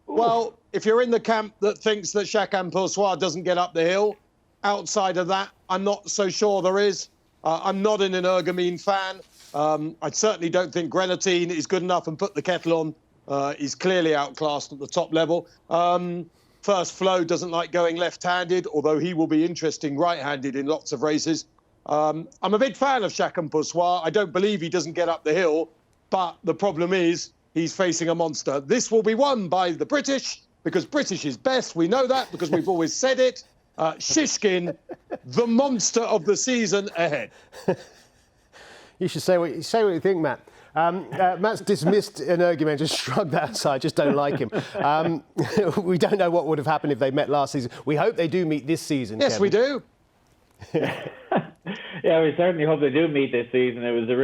Ooh. Well, if you're in the camp that thinks that Chacun Pour Soi doesn't get up the hill, outside of that, I'm not so sure there is. I'm not an Energumene fan. I certainly don't think Grenadine is good enough, and Put the Kettle On is clearly outclassed at the top level. First Flow doesn't like going left-handed, although he will be interesting right-handed in lots of races. I'm a big fan of Chacun Pour Soi. I don't believe he doesn't get up the hill, but the problem is he's facing a monster. This will be won by the British, because British is best. We know that because we've always said it. Shishkin, the monster of the season ahead. You should say what you think, Matt. Matt's dismissed Energumene, just shrugged that aside, just don't like him. We don't know what would have happened if they met last season. We hope they do meet this season, Yes, Kevin. we do. Yeah, we certainly hope they do meet this season. It was a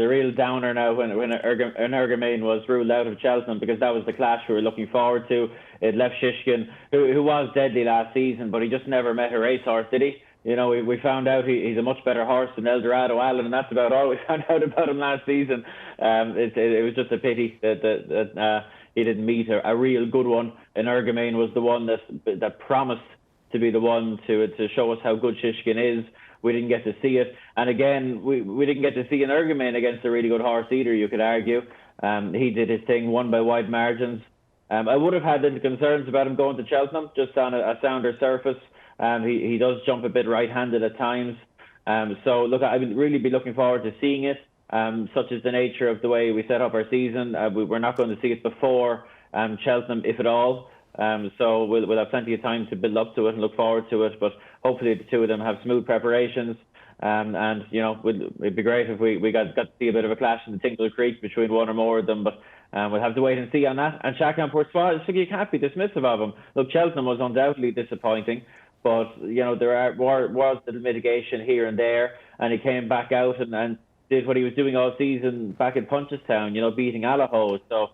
real downer now when Energumene was ruled out of Cheltenham, because that was the clash we were looking forward to. It left Shishkin, who was deadly last season, but he just never met a racehorse, did he? You know, we found out he's a much better horse than Eldorado Allen, and that's about all we found out about him last season. It was just a pity that he didn't meet a real good one. Energumene was the one that promised to be the one to show us how good Shishkin is. We didn't get to see it. And again, we didn't get to see Energumene against a really good horse either, you could argue. He did his thing, won by wide margins. I would have had little concerns about him going to Cheltenham, just on a sounder surface. He does jump a bit right-handed at times. So, look, I would really be looking forward to seeing it. Such is the nature of the way we set up our season. We're not going to see it before Cheltenham, if at all. So we'll have plenty of time to build up to it and look forward to it. But hopefully the two of them have smooth preparations. And, you know, it'd be great if we got to see a bit of a clash in the Tingle Creek between one or more of them. But we'll have to wait and see on that. And Chacun Pour Soi, you can't be dismissive of him. Look, Cheltenham was undoubtedly disappointing. But, you know, there was little mitigation here and there. And he came back out and did what he was doing all season back in Punchestown, you know, beating Allaho. So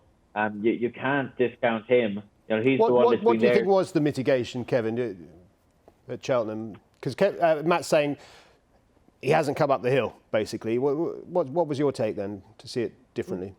you can't discount him. You know, he's the one that's been there. What do you think was the mitigation, Kevin, at Cheltenham? Because Matt's saying he hasn't come up the hill, basically. What was your take then, to see it differently?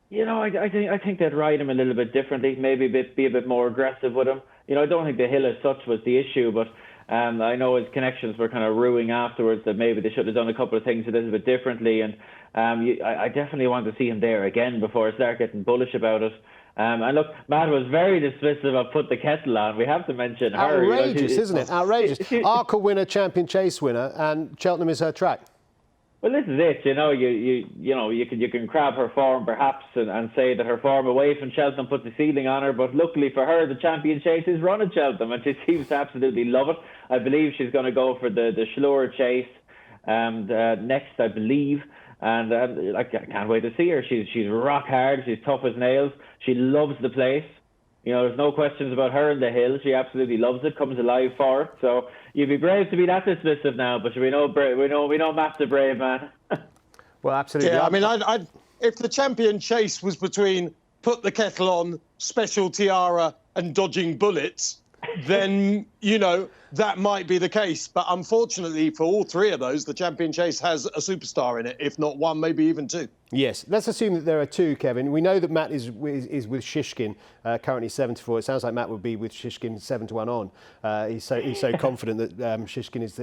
You know, I think they'd ride him a little bit differently, maybe be a bit more aggressive with him. You know, I don't think the hill as such was the issue, but I know his connections were kind of ruining afterwards, that maybe they should have done a couple of things a little bit differently. And I definitely want to see him there again before I start getting bullish about it. And look, Matt was very dismissive of Put the Kettle On. We have to mention her. Outrageous, isn't it? Outrageous. Arca winner, Champion Chase winner, and Cheltenham is her track. Well, this is it. You know, you can crab her form perhaps and say that her form away from Cheltenham put the ceiling on her. But luckily for her, the Champion Chase is run at Cheltenham, and she seems to absolutely love it. I believe she's going to go for the Schlur Chase next, I believe. And I can't wait to see her. She's rock hard. She's tough as nails. She loves the place. You know, there's no questions about her in the hill. She absolutely loves it. Comes alive for it. So you'd be brave to be that dismissive now, but we know Matt's a brave man. Well, absolutely. Yeah, I mean, if the Champion Chase was between Put the Kettle On, Special Tiara, and Dodging Bullets, then, you know, that might be the case. But unfortunately for all three of those, the Champion Chase has a superstar in it, if not one, maybe even two. Yes, let's assume that there are two, Kevin. We know that Matt is with Shishkin, currently 7-4. It sounds like Matt would be with Shishkin 7-1 on. He's so confident that Shishkin is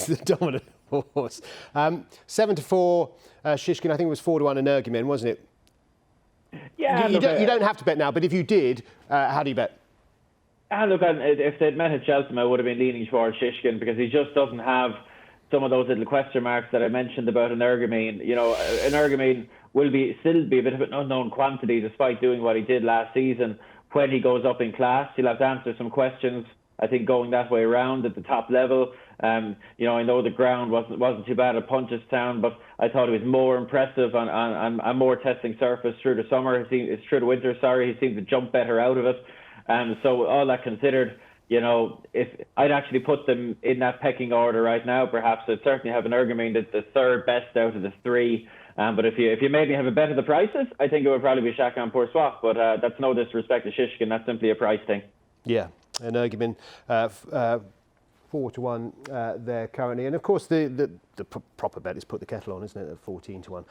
the dominant horse. 7-4, Shishkin. I think it was 4-1 Energumene, wasn't it? Yeah, you don't have to bet now, but if you did, how do you bet? Look, if they'd met at Cheltenham, I would have been leaning towards Shishkin, because he just doesn't have some of those little question marks that I mentioned about Energumene. You know, Energumene will still be a bit of an unknown quantity, despite doing what he did last season. When he goes up in class, he'll have to answer some questions, I think, going that way around at the top level. You know, I know the ground wasn't too bad at Punchestown, but I thought it was more impressive on a more testing surface through the summer. Through the winter, he seemed to jump better out of it. So all that considered, you know, if I'd actually put them in that pecking order right now, perhaps I'd certainly have Energumene the third best out of the three. But if you made me have a bet of the prices, I think it would probably be Chacun Pour Soi. But that's no disrespect to Shishkin. That's simply a price thing. Yeah, Energumene 4-1 there currently. And of course, the proper bet is put the kettle on, isn't it, at 14-1.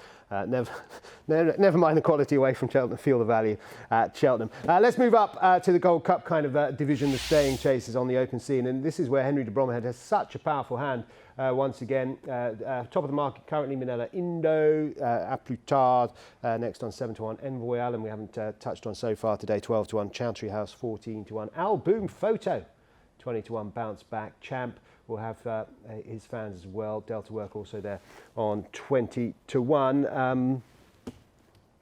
Never mind the quality away from Cheltenham, feel the value at Cheltenham. Let's move up to the Gold Cup kind of division, the staying chasers on the open scene. And this is where Henry de Bromhead has such a powerful hand once again. Top of the market currently, Minella, Indo, A Plus Tard, next on 7-1. Envoy Allen, we haven't touched on so far today, 12-1. Chantry House, 14-1. Al Boom Photo, 20-1. Bounce Back. Champ will have his fans as well. Delta Work also there on 20-1.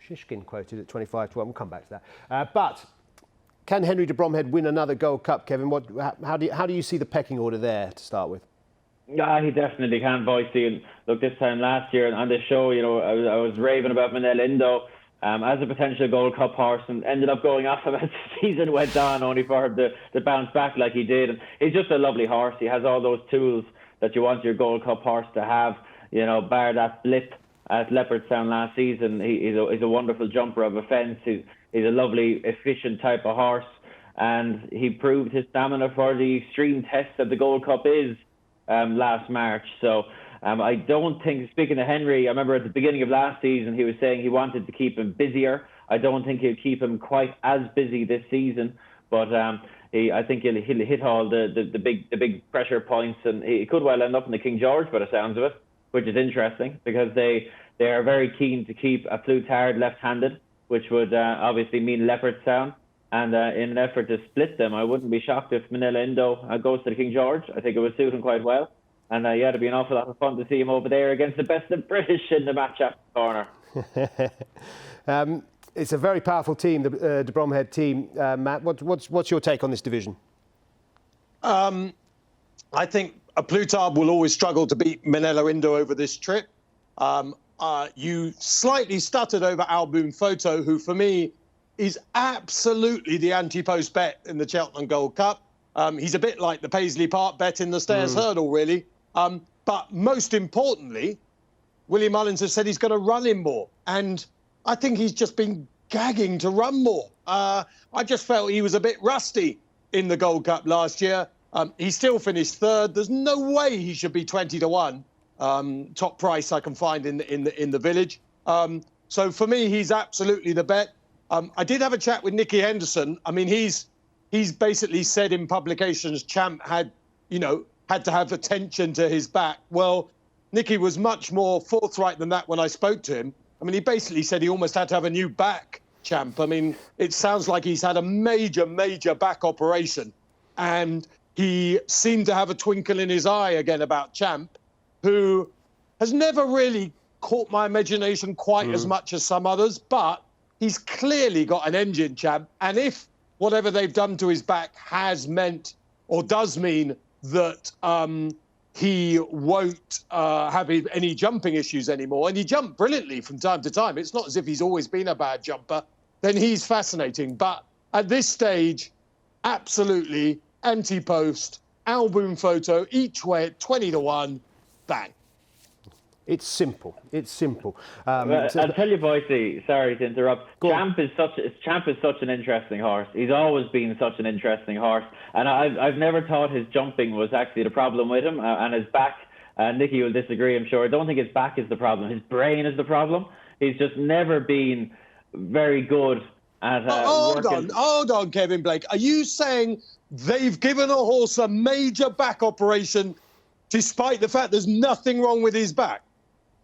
Shishkin quoted at 25-1. We'll come back to that. But can Henry de Bromhead win another Gold Cup, Kevin? How do you see the pecking order there to start with? Yeah, he definitely can, Boyce. And look, this time last year on this show, you know, I was raving about Minella Indo as a potential Gold Cup horse, and ended up going off him as the season went on, only for him to bounce back like he did. And he's just a lovely horse. He has all those tools that you want your Gold Cup horse to have. You know, bar that blip at Leopardstown last season, he's a wonderful jumper of a fence. He's a lovely, efficient type of horse, and he proved his stamina for the extreme test that the Gold Cup is. Last March. So I don't think, speaking of Henry, I remember at the beginning of last season he was saying he wanted to keep him busier. I don't think he'll keep him quite as busy this season, but I think he'll hit all the big pressure points, and he could well end up in the King George by the sounds of it, which is interesting because they are very keen to keep A Plus Tard left-handed, which would obviously mean Leopardstown. And in an effort to split them, I wouldn't be shocked if Minella Indo goes to the King George. I think it would suit him quite well. And yeah, it'd be an awful lot of fun to see him over there against the best of British in the match-up corner. It's a very powerful team, the de Bromhead team. Matt, what's your take on this division? I think A Plus Tard will always struggle to beat Minella Indo over this trip. You slightly stuttered over Al Boom Photo, who for me is absolutely the anti-post bet in the Cheltenham Gold Cup. He's a bit like the Paisley Park bet in the Stairs Hurdle, really. But most importantly, William Mullins has said he's going to run him more. And I think he's just been gagging to run more. I just felt he was a bit rusty in the Gold Cup last year. He still finished third. There's no way he should be 20-1. Top price I can find in the village. So for me, he's absolutely the bet. I did have a chat with Nicky Henderson. I mean, he's basically said in publications Champ had to have attention to his back. Well, Nicky was much more forthright than that when I spoke to him. I mean, he basically said he almost had to have a new back, Champ. I mean, it sounds like he's had a major back operation. And he seemed to have a twinkle in his eye again about Champ, who has never really caught my imagination quite as much as some others, but he's clearly got an engine, Champ. And if whatever they've done to his back has meant or does mean that he won't have any jumping issues anymore, and he jumped brilliantly from time to time, it's not as if he's always been a bad jumper, then he's fascinating. But at this stage, absolutely anti-post, Al Boom Photo, each way at 20-1, bang. It's simple. It's simple. I'll tell you, Boyce, sorry to interrupt. Champ is such an interesting horse. He's always been such an interesting horse. And I've never thought his jumping was actually the problem with him. And his back, Nicky will disagree, I'm sure. I don't think his back is the problem. His brain is the problem. He's just never been very good at Hold on, Kevin Blake. Are you saying they've given a horse a major back operation despite the fact there's nothing wrong with his back?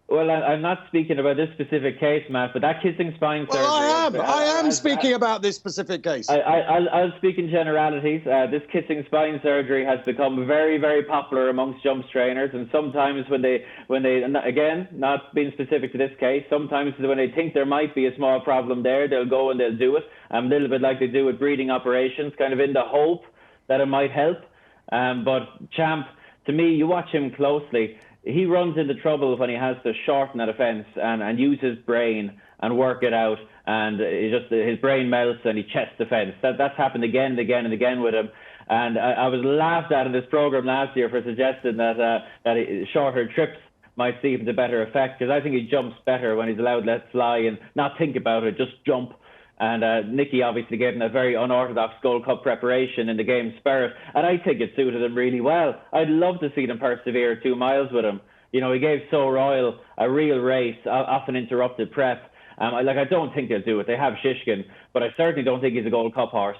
Well, I'm not speaking about this specific case, Matt, but that kissing spine surgery... Well, I am speaking about this specific case. I'll speak in generalities. This kissing spine surgery has become very, very popular amongst jumps trainers, and sometimes when they, again, not being specific to this case, sometimes when they think there might be a small problem there, they'll go and they'll do it, a little bit like they do with breeding operations, kind of in the hope that it might help. But Champ, to me, you watch him closely, he runs into trouble when he has to shorten at a fence and use his brain and work it out, and his brain melts and he chests the fence. That's happened again and again and again with him. And I was laughed at in this program last year for suggesting that shorter trips might seem to better effect, because I think he jumps better when he's allowed to let fly and not think about it, just jump. And Nicky obviously gave him a very unorthodox Gold Cup preparation in the game spirit. And I think it suited him really well. I'd love to see them persevere 2 miles with him. You know, he gave So Royal a real race, often interrupted prep. I don't think they'll do it. They have Shishkin, but I certainly don't think he's a Gold Cup horse.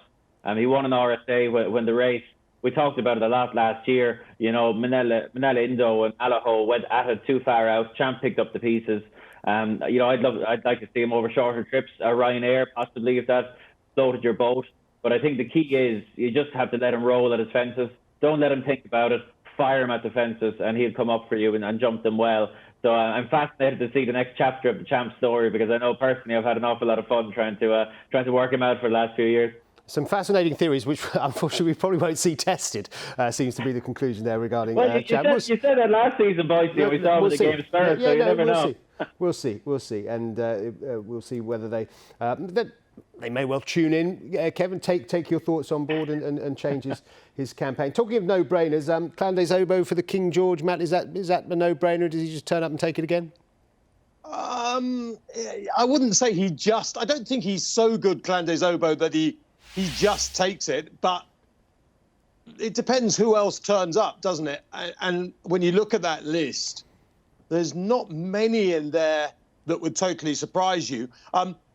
He won an RSA when the race, we talked about it a lot last year. You know, Minella, Indo and Allaho went at it too far out. Champ picked up the pieces. You know, I'd like to see him over shorter trips, Ryanair possibly, if that floated your boat. But I think the key is you just have to let him roll at his fences. Don't let him think about it. Fire him at the fences, and he'll come up for you and jump them well. So I'm fascinated to see the next chapter of the Champ story, because I know personally I've had an awful lot of fun trying to work him out for the last few years. Some fascinating theories, which unfortunately we probably won't see tested, seems to be the conclusion there regarding Champ. You said that last season, Boyce. We saw with the game spirit, so you never know. We'll see, and we'll see whether they may well tune in. Kevin, take your thoughts on board and change his campaign. Talking of no-brainers, Clan des Obeaux for the King George, Matt, is that a no-brainer? Does he just turn up and take it again? I wouldn't say I don't think he's so good, Clan des Obeaux, that he just takes it, but it depends who else turns up, doesn't it? And when you look at that list, there's not many in there that would totally surprise you.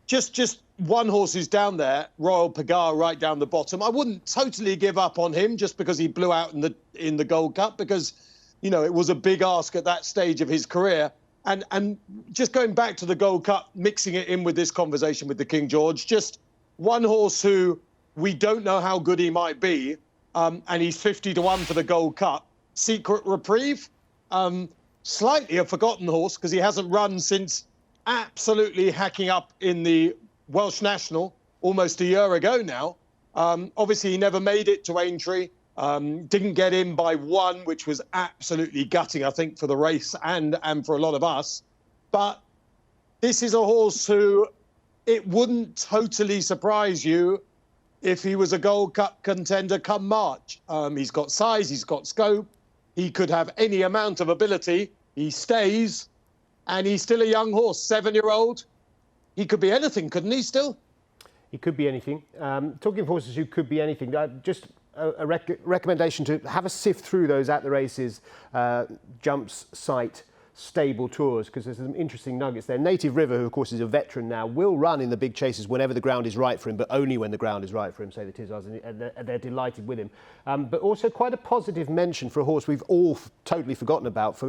Just one horse is down there, Royal Pagar, right down the bottom. I wouldn't totally give up on him just because he blew out in the Gold Cup, because, you know, it was a big ask at that stage of his career. And just going back to the Gold Cup, mixing it in with this conversation with the King George, just one horse who we don't know how good he might be, and he's 50-1 for the Gold Cup, Secret Reprieve. Slightly a forgotten horse because he hasn't run since absolutely hacking up in the Welsh National almost a year ago now. Obviously, he never made it to Aintree. Didn't get in by 1, which was absolutely gutting, I think, for the race and for a lot of us. But this is a horse who it wouldn't totally surprise you if he was a Gold Cup contender come March. He's got size, he's got scope. He could have any amount of ability. He stays, and he's still a young horse, 7-year-old. He could be anything, couldn't he, still? He could be anything. Talking of horses who could be anything, just a recommendation to have a sift through those at the races, jumps, sight, stable tours, because there's some interesting nuggets there. Native River, who of course is a veteran now, will run in the big chases whenever the ground is right for him, but only when the ground is right for him, say the Tizzards, and they're delighted with him. But also quite a positive mention for a horse we've all totally forgotten about,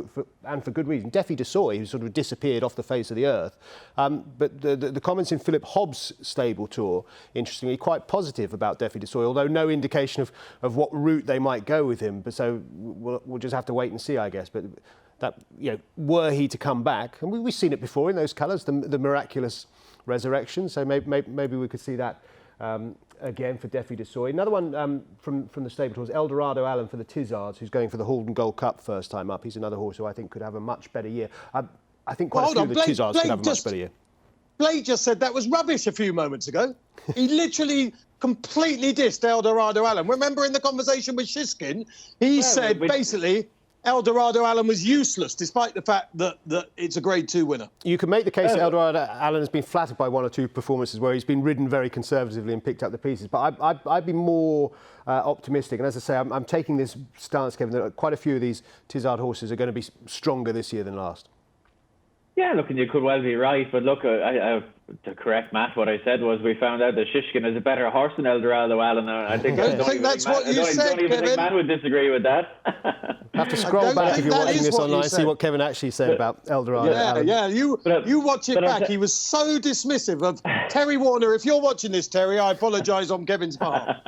and for good reason. Defi de Soy, who sort of disappeared off the face of the earth. But the comments in Philip Hobbs' stable tour, interestingly, quite positive about Defi de Soy, although no indication of what route they might go with him. But so we'll just have to wait and see, I guess. But that, you know, were he to come back, and we've seen it before in those colours, the miraculous resurrection. So maybe we could see that again for Defi de Soy. Another one from the stable tours, Eldorado Allen for the Tizzards, who's going for the Haldon Gold Cup first time up. He's another horse who I think could have a much better year. I think quite a few of the Tizzards could have a much better year. Blake just said that was rubbish a few moments ago. He literally completely dissed Eldorado Allen. Remember in the conversation with Shishkin, he said basically Eldorado Allen was useless, despite the fact that it's a Grade 2 winner. You can make the case that Eldorado Allen has been flattered by 1 or 2 performances where he's been ridden very conservatively and picked up the pieces. But I'd be more optimistic. And as I say, I'm taking this stance, Kevin, that quite a few of these Tizzard horses are going to be stronger this year than last. Yeah, look, and you could well be right. But look, to correct Matt, what I said was we found out that Shishkin is a better horse than Eldorado Allen. I think that's what you said, Kevin. I don't think Matt would disagree with that. Have to scroll back if you're watching this online and see what Kevin actually said about Eldorado Allen. Yeah, you watch it back. He was so dismissive of Terry Warner. If you're watching this, Terry, I apologise on Kevin's behalf.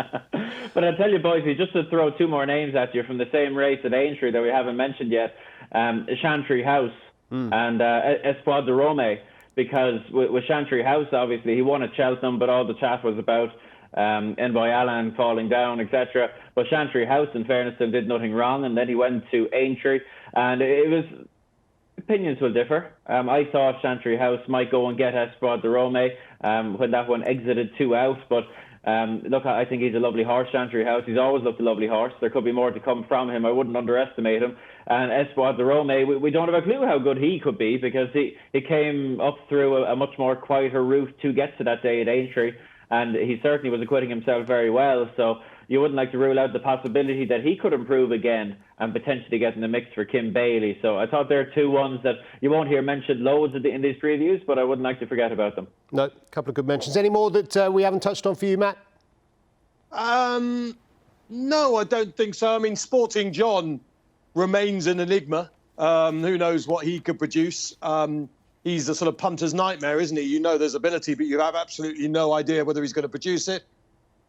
But I'll tell you, boys, just to throw 2 more names at you from the same race at Aintree that we haven't mentioned yet, Chantry House and Espoir de Rome, because with Chantry House, obviously, he won at Cheltenham, but all the chat was about Envoy Allen falling down, etc. But Chantry House, in fairness, did nothing wrong, and then he went to Aintree, and it was, opinions will differ. I thought Chantry House might go and get Espoir de Rome when that one exited 2 out, but Look, I think he's a lovely horse, Chantry House. He's always looked a lovely horse. There could be more to come from him. I wouldn't underestimate him. And Espoir de Rome, we don't have a clue how good he could be, because he came up through a much more quieter route to get to that day at Aintree, and he certainly was acquitting himself very well. So you wouldn't like to rule out the possibility that he could improve again and potentially get in the mix for Kim Bailey. So I thought there are two ones that you won't hear mentioned loads in these previews, but I wouldn't like to forget about them. No, a couple of good mentions. Any more that we haven't touched on for you, Matt? No, I don't think so. I mean, Sporting John remains an enigma. Who knows what he could produce? He's a sort of punter's nightmare, isn't he? You know there's ability, but you have absolutely no idea whether he's going to produce it.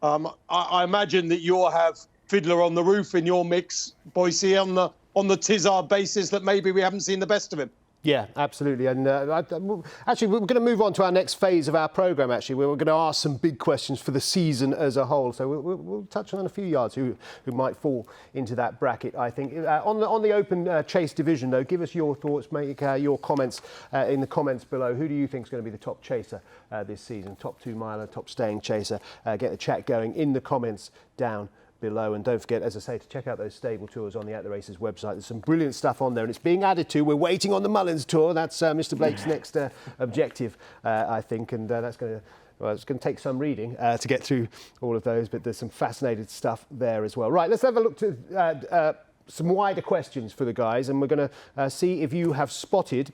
I imagine that you'll have Fiddler on the Roof in your mix, Boyce, on the Tizard basis that maybe we haven't seen the best of him. Yeah, absolutely. And actually, we're going to move on to our next phase of our programme, actually. We're going to ask some big questions for the season as a whole. So we'll touch on a few yards who might fall into that bracket, I think. On the open chase division, though, give us your thoughts, make your comments in the comments below. Who do you think is going to be the top chaser this season? Top 2-miler, top staying chaser? Get the chat going in the comments down below, and don't forget, as I say, to check out those stable tours on the At The Races website. There's some brilliant stuff on there, and it's being added to. We're waiting on the Mullins tour. That's Mr. Blake's next objective, I think, and that's going to. Well, it's going to take some reading to get through all of those, but there's some fascinating stuff there as well. Right, let's have a look to some wider questions for the guys, and we're going to see if you have spotted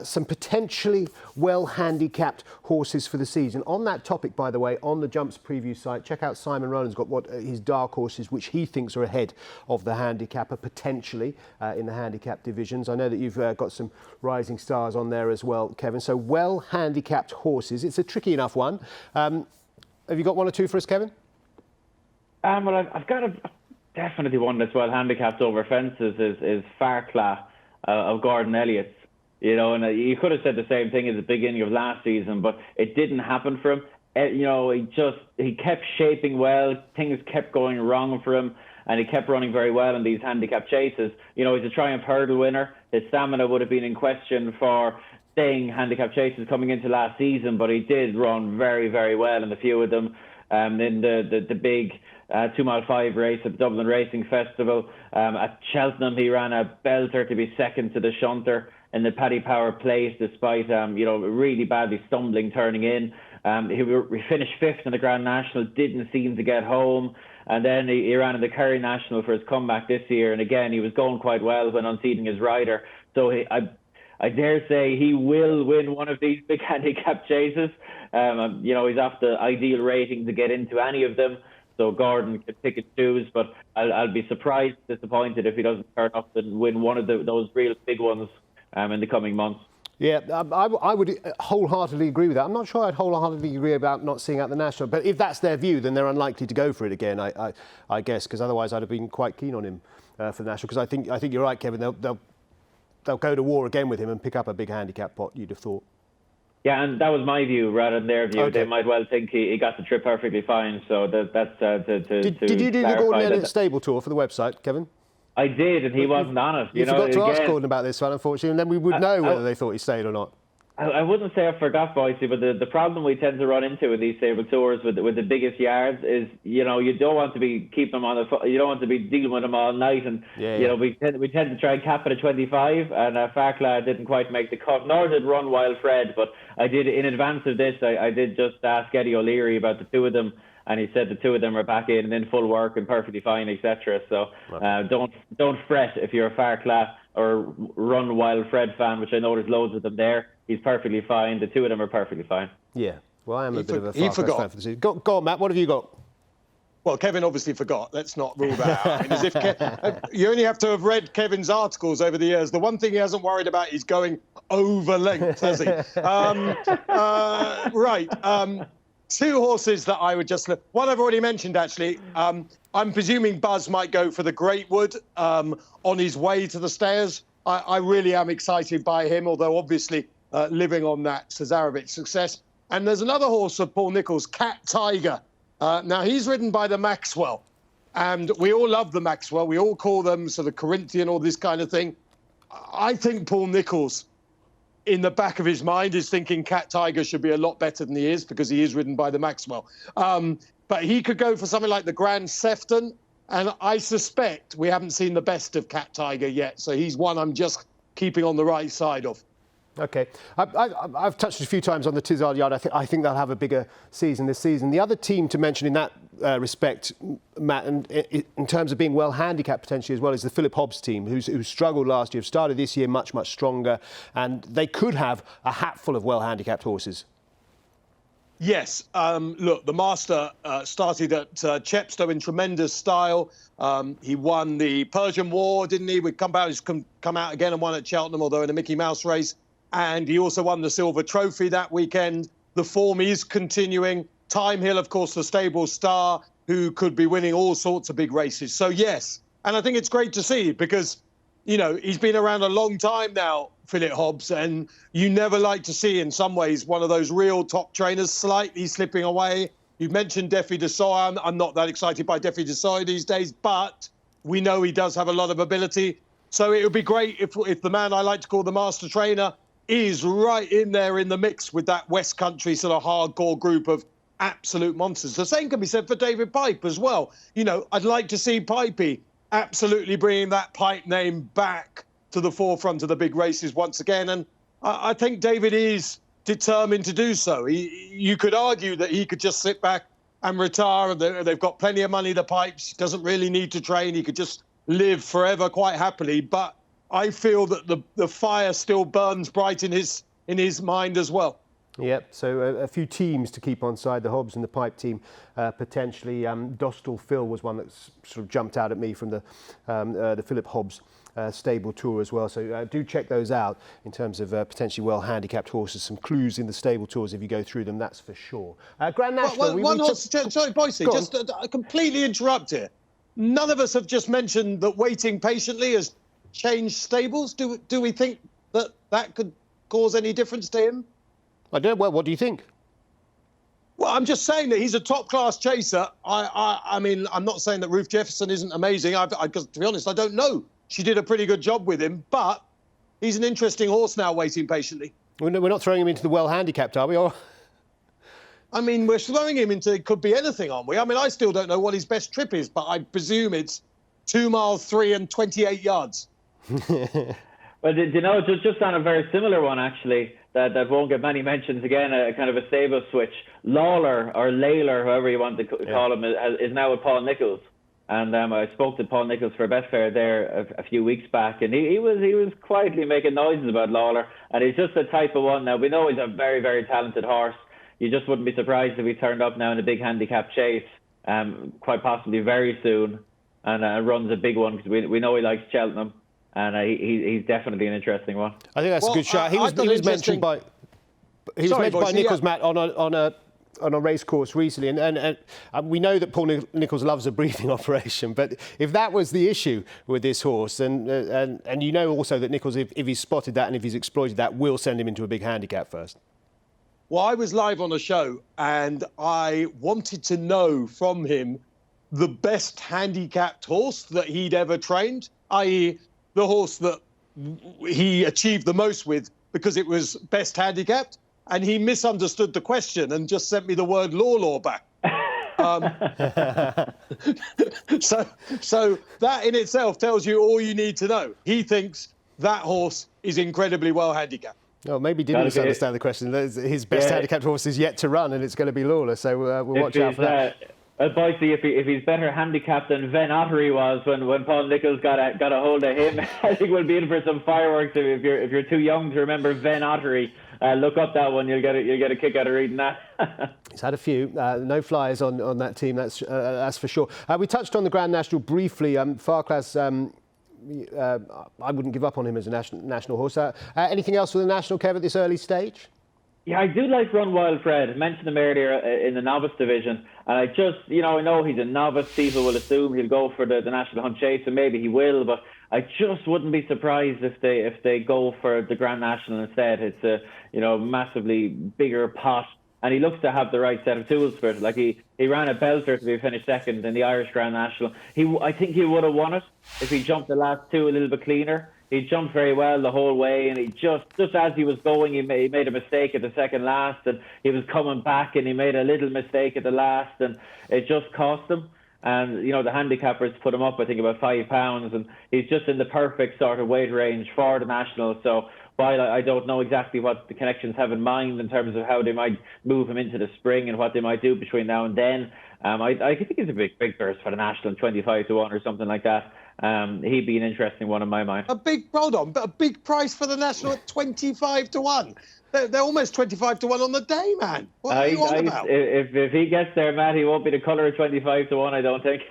some potentially well-handicapped horses for the season. On that topic, by the way, on the Jumps preview site, check out Simon Rowland's got what his dark horses, which he thinks are ahead of the handicapper, potentially in the handicap divisions. I know that you've got some rising stars on there as well, Kevin. So well-handicapped horses. It's a tricky enough one. Have you got one or two for us, Kevin? Well, I've got definitely one that's well handicapped over fences is Farcla of Gordon Elliott's. You know, and you could have said the same thing at the beginning of last season, but it didn't happen for him. You know, he kept shaping well, things kept going wrong for him, and he kept running very well in these handicap chases. You know, he's a Triumph Hurdle winner. His stamina would have been in question for staying handicap chases coming into last season, but he did run very, very well in a few of them. In the big 2 mile 5 race at the Dublin Racing Festival. At Cheltenham, he ran a belter to be second to the shunter in the Paddy Power Plate, despite really badly stumbling turning in. He finished fifth in the Grand National, didn't seem to get home, and then he ran in the Kerry National for his comeback this year, and again he was going quite well when unseating his rider. So I dare say he will win one of these big handicap chases. He's off the ideal rating to get into any of them, so Gordon could pick and choose, but I'll be surprised, disappointed if he doesn't turn up and win one of those real big ones in the coming months. Yeah, I would wholeheartedly agree with that. I'm not sure I'd wholeheartedly agree about not seeing out the National, but if that's their view, then they're unlikely to go for it again, I guess, because otherwise I'd have been quite keen on him for the National, because I think you're right, Kevin, they'll go to war again with him and pick up a big handicap pot, you'd have thought. Yeah, and that was my view rather than their view. Okay. They might well think he got the trip perfectly fine, so that's Did you do the Gordon Elliott stable tour for the website, Kevin? I did, and he wasn't on it. You forgot to ask Gordon about this one, unfortunately, and then we would know whether they thought he stayed or not. I wouldn't say I forgot, Boyce, but the problem we tend to run into in these stable tours with the biggest yards is, you don't want to be keeping them you don't want to be dealing with them all night, and we tend to try and cap it at 25, and Farcla didn't quite make the cut, nor did Run Wild Fred, but I did in advance of this. I did just ask Eddie O'Leary about the two of them, and he said the two of them are back in and in full work and perfectly fine, etc. So don't fret if you're a Farcla or Run Wild Fred fan, which I know there's loads of them there. He's perfectly fine. The two of them are perfectly fine. Yeah. Well, I am a bit of a Farcla fan for the season. Go on, Matt. What have you got? Well, Kevin obviously forgot. Let's not rule that out. I mean, as if you only have to have read Kevin's articles over the years. The one thing he hasn't worried about is going over length, has he? Two horses that I would just look. One I've already mentioned, actually. I'm presuming Buzz might go for the Greatwood on his way to the stayers. I really am excited by him, although obviously living on that Cesarovic success. And there's another horse of Paul Nicholls, Cat Tiger. Now, he's ridden by the Maxwell, and we all love the Maxwell. We all call them sort of Corinthian, all this kind of thing. I think Paul Nicholls, in the back of his mind, is thinking Cat Tiger should be a lot better than he is, because he is ridden by the Maxwell. but he could go for something like the Grand Sefton. And I suspect we haven't seen the best of Cat Tiger yet. So he's one I'm just keeping on the right side of. OK. I've touched a few times on the Tizard Yard. I think they'll have a bigger season this season. The other team to mention in that respect, Matt, and in terms of being well handicapped potentially as well, is the Philip Hobbs team, who struggled last year, have started this year much, much stronger. And they could have a hatful of well handicapped horses. Yes. Look, the Master started at Chepstow in tremendous style. He won the Persian War, didn't he? He's come out again and won at Cheltenham, although in a Mickey Mouse race. And he also won the Silver Trophy that weekend. The form is continuing. Time Hill, of course, the stable star, who could be winning all sorts of big races. So, yes. And I think it's great to see because, you know, he's been around a long time now, Philip Hobbs, and you never like to see, in some ways, one of those real top trainers slightly slipping away. You've mentioned Defi Desoy. I'm not that excited by Defi Desoy these days, but we know he does have a lot of ability. So it would be great if the man I like to call the master trainer is right in there in the mix with that West Country sort of hardcore group of absolute monsters. The same can be said for David Pipe as well. You know, I'd like to see Pipey absolutely bringing that Pipe name back to the forefront of the big races once again. And I think David is determined to do so. You could argue that he could just sit back and retire. They've got plenty of money, the Pipes. He doesn't really need to train. He could just live forever quite happily. But I feel that the fire still burns bright in his mind as well. Yep, so a few teams to keep on side, the Hobbs and the Pipe team, potentially. Dostal Phil was one that sort of jumped out at me from the Philip Hobbs stable tour as well. So do check those out in terms of potentially well handicapped horses. Some clues in the stable tours if you go through them, that's for sure. Grand National. One horse, sorry, Boyce, just completely interrupt here. None of us have just mentioned that Waiting Patiently has changed stables. Do we think that could cause any difference to him? I don't know. Well, what do you think? Well, I'm just saying that he's a top-class chaser. I mean, I'm not saying that Ruth Jefferson isn't amazing. Because to be honest, I don't know. She did a pretty good job with him, but he's an interesting horse now, Waiting Patiently. We're not throwing him into the well-handicapped, are we? Or... I mean, we're throwing him into it could be anything, aren't we? I mean, I still don't know what his best trip is, but I presume it's 2 miles, 3 and 28 yards. Well, you know, just on a very similar one, actually, that won't get many mentions again, a kind of a stable switch. Lawler, or Layler, however you want to call him, is now with Paul Nicholls. And I spoke to Paul Nicholls for Betfair there a few weeks back, and he was quietly making noises about Lawler. And he's just the type of one. Now, we know he's a very, very talented horse. You just wouldn't be surprised if he turned up now in a big handicap chase, quite possibly very soon, and runs a big one, because we know he likes Cheltenham. And he's definitely an interesting one. I think that's a good shot. He was mentioned by Nichols, Matt, on a race course recently, and we know that Paul Nicholls loves a breathing operation. But if that was the issue with this horse, and you know also that Nicholls, if he's spotted that and if he's exploited that, will send him into a big handicap first. Well, I was live on a show, and I wanted to know from him the best handicapped horse that he'd ever trained, i.e. the horse that he achieved the most with because it was best handicapped, and he misunderstood the question and just sent me the word law back. So that in itself tells you all you need to know. He thinks that horse is incredibly well handicapped. Well, maybe he didn't misunderstand the question. His best handicapt horse is yet to run, and it's going to be Lawler, so we'll watch out for that. Boyce, if he's better handicapped than Ven Ottery was when Paul Nicholls got a hold of him, I think we'll be in for some fireworks. If you're too young to remember Ven Ottery, look up that one. You'll get a kick out of reading that. He's had a few. No flyers on that team. That's for sure. We touched on the Grand National briefly. Farclas. I wouldn't give up on him as a national horse. Anything else for the national, Kev, at this early stage? Yeah, I do like Run Wild Fred. I mentioned him earlier in the novice division. And I just, I know he's a novice. People will assume he'll go for the National Hunt Chase, and maybe he will. But I just wouldn't be surprised if they go for the Grand National instead. It's a, massively bigger pot. And he looks to have the right set of tools for it. Like he ran a belter to be finished second in the Irish Grand National. I think he would have won it if he jumped the last two a little bit cleaner. he jumped very well the whole way, and he just as he was going, he made a mistake at the second last, and he was coming back, and he made a little mistake at the last, and it just cost him. And, you know, the handicappers put him up, I think, about £5, and he's just in the perfect sort of weight range for the National. So while I don't know exactly what the connections have in mind in terms of how they might move him into the spring and what they might do between now and then, I think he's a big burst for the National, 25 to 1 or something like that. He'd be an interesting one in my mind. But a big price for the National at 25 to 1. They're almost 25 to 1 on the day, man. What are you on about? If he gets there, Matt, he won't be the colour of 25 to 1, I don't think.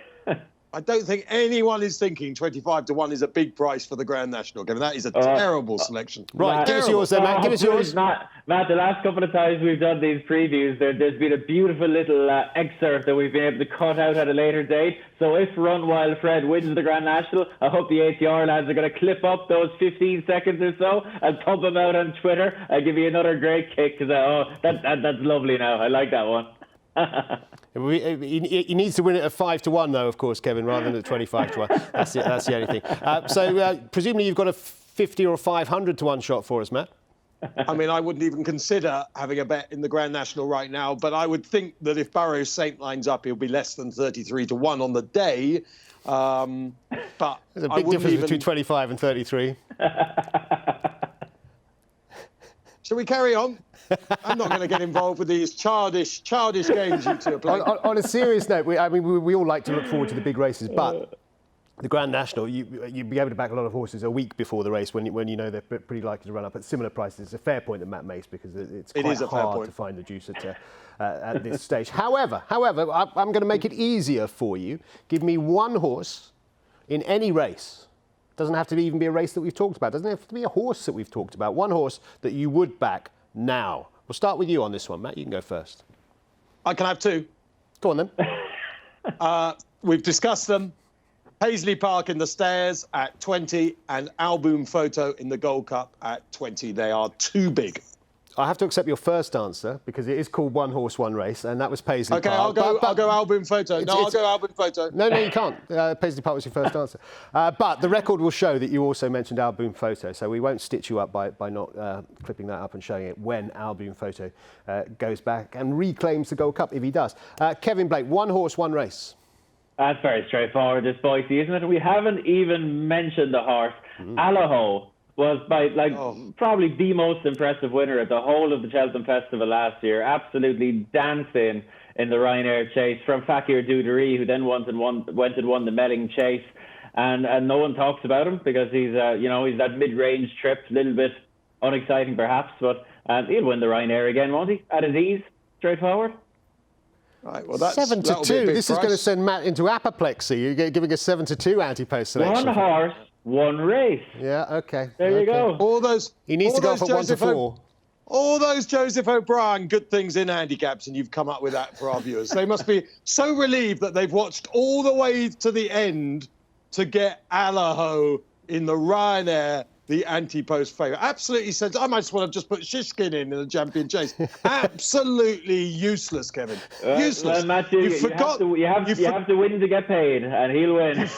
I don't think anyone is thinking 25 to 1 is a big price for the Grand National. Given that is a terrible selection. Right, Matt, give us yours then, Matt. Give us yours. Matt, the last couple of times we've done these previews, there's been a beautiful little excerpt that we've been able to cut out at a later date. So if Run Wild Fred wins the Grand National, I hope the ATR lads are going to clip up those 15 seconds or so and pump them out on Twitter. I'll give you another great kick because that's lovely now. I like that one. He needs to win it at 5 to 1, though, of course, Kevin, rather than at 25 to 1. That's the only thing. So presumably you've got a 50 or 500 to 1 shot for us, Matt. I mean, I wouldn't even consider having a bet in the Grand National right now, but I would think that if Barrows Saint lines up, he'll be less than 33 to 1 on the day. But there's a big difference between 25 and 33. Shall we carry on? I'm not going to get involved with these childish games you two are playing. On a serious note, we all like to look forward to the big races, but the Grand National, you'd be able to back a lot of horses a week before the race when you know they're pretty likely to run up at similar prices. It's a fair point that Matt makes because it's quite hard to find the juice at this stage. However, I'm going to make it easier for you. Give me one horse in any race. Doesn't have to even be a race that we've talked about. Doesn't have to be a horse that we've talked about. One horse that you would back now. We'll start with you on this one, Matt. You can go first. I can have two. Go on then. We've discussed them. Paisley Park in the Stairs at 20 and Alboom Photo in the Gold Cup at 20. They are too big. I have to accept your first answer because it is called One Horse, One Race, and that was Paisley Park. I'll go Alboom Photo. I'll go Alboom Photo. No, you can't. Paisley Park was your first answer. But the record will show that you also mentioned Alboom Photo, so we won't stitch you up by not clipping that up and showing it when Alboom Photo goes back and reclaims the Gold Cup, if he does. Kevin Blake, One Horse, One Race. That's very straightforward, this Boyce, isn't it? We haven't even mentioned the horse. Allaho was probably the most impressive winner at the whole of the Cheltenham Festival last year. Absolutely dancing in the Ryanair chase from Fakir Dudery, who then went and won the Melling chase. And no one talks about him because he's that mid-range trip, a little bit unexciting perhaps, but he'll win the Ryanair again, won't he? At his ease, straightforward. Right, well, that's 7 to 2. This is going to send Matt into apoplexy. You're giving a 7 to 2 anti-post selection. One horse, one race. Yeah, okay. There you go. He needs to go for 1 to 4. All those Joseph O'Brien good things in handicaps, and you've come up with that for our viewers. They must be so relieved that they've watched all the way to the end to get Allaho in the Ryanair, the anti-post favourite. Absolutely sense. I might as well have just put Shishkin in the champion chase. Absolutely useless, Kevin. Useless. Matthew, you have to win to get paid, and he'll win.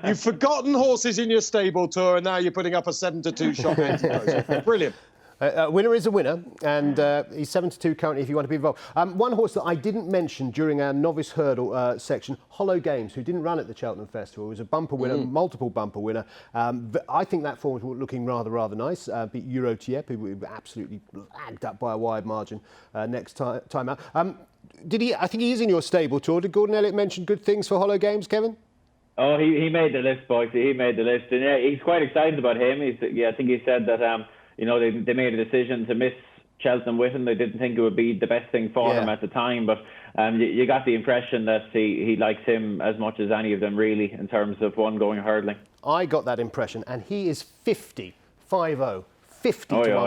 You've forgotten horses in your stable tour, and now you're putting up a 7 to 2 shot anti-post. Brilliant. A winner is a winner, and he's 7 to 2 currently if you want to be involved. One horse that I didn't mention during our novice hurdle section, Hollow Games, who didn't run at the Cheltenham Festival, was a bumper winner, multiple bumper winner. I think that form is looking rather nice. Beat Euro Tiep, who was absolutely lagged up by a wide margin next time out. I think he is in your stable tour. Did Gordon Elliott mention good things for Hollow Games, Kevin? Oh, he made the list, boys. He made the list, and yeah, he's quite excited about him. I think he said that. They made a decision to miss Cheltenham with him. They didn't think it would be the best thing for him at the time, but you got the impression that he likes him as much as any of them, really, in terms of one going hurdling. I got that impression, and he is 50 to 1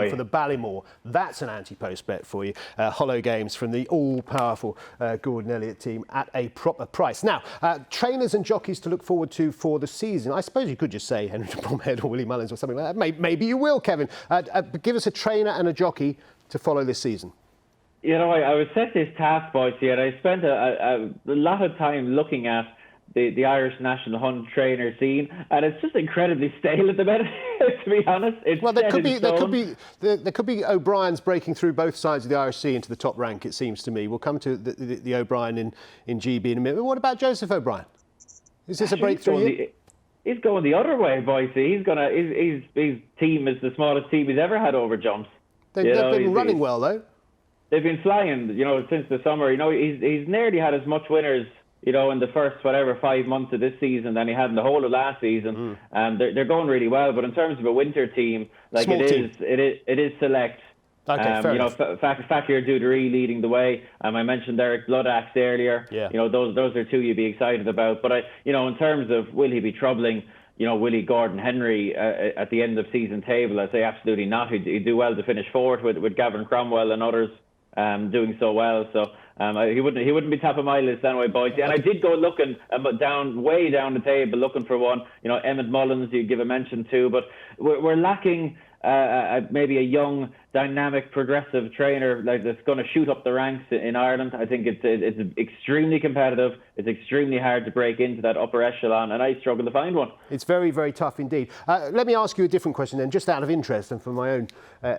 for the Ballymore. That's an anti-post bet for you. Hollow Games from the all-powerful Gordon Elliott team at a proper price. Now, trainers and jockeys to look forward to for the season. I suppose you could just say Henry de Bromhead or Willie Mullins or something like that. Maybe you will, Kevin. Give us a trainer and a jockey to follow this season. I was set this task, boys, here. I spent a lot of time looking at the Irish national hunt trainer scene, and it's just incredibly stale at the minute. To be honest, it's well, there could be O'Brien's breaking through both sides of the Irish Sea into the top rank. It seems to me. We'll come to the O'Brien in GB in a minute. But what about Joseph O'Brien? Is this a breakthrough? He's going the other way, Boyce. His team is the smallest team he's ever had over jumps. They've been running well though. They've been flying, since the summer. He's nearly had as much winners, in the first 5 months of this season than he had in the whole of last season. They're going really well, but in terms of a winter team, it is select. Okay, fair enough. Fakir Duderee leading the way. I mentioned Eric Bloodaxe earlier. Yeah. Those are two you'd be excited about. But in terms of will he be troubling, will he Gordon Henry at the end of season table? I'd say absolutely not. He'd do well to finish fourth with Gavin Cromwell and others doing so well. So he wouldn't be top of my list anyway, boys. And I did go looking way down the table looking for one. Emmett Mullins you'd give a mention to, but we're lacking maybe a young, dynamic, progressive trainer that's going to shoot up the ranks in Ireland. I think it's extremely competitive. It's extremely hard to break into that upper echelon, and I struggle to find one. It's very, very tough indeed. Let me ask you a different question then, just out of interest and for my own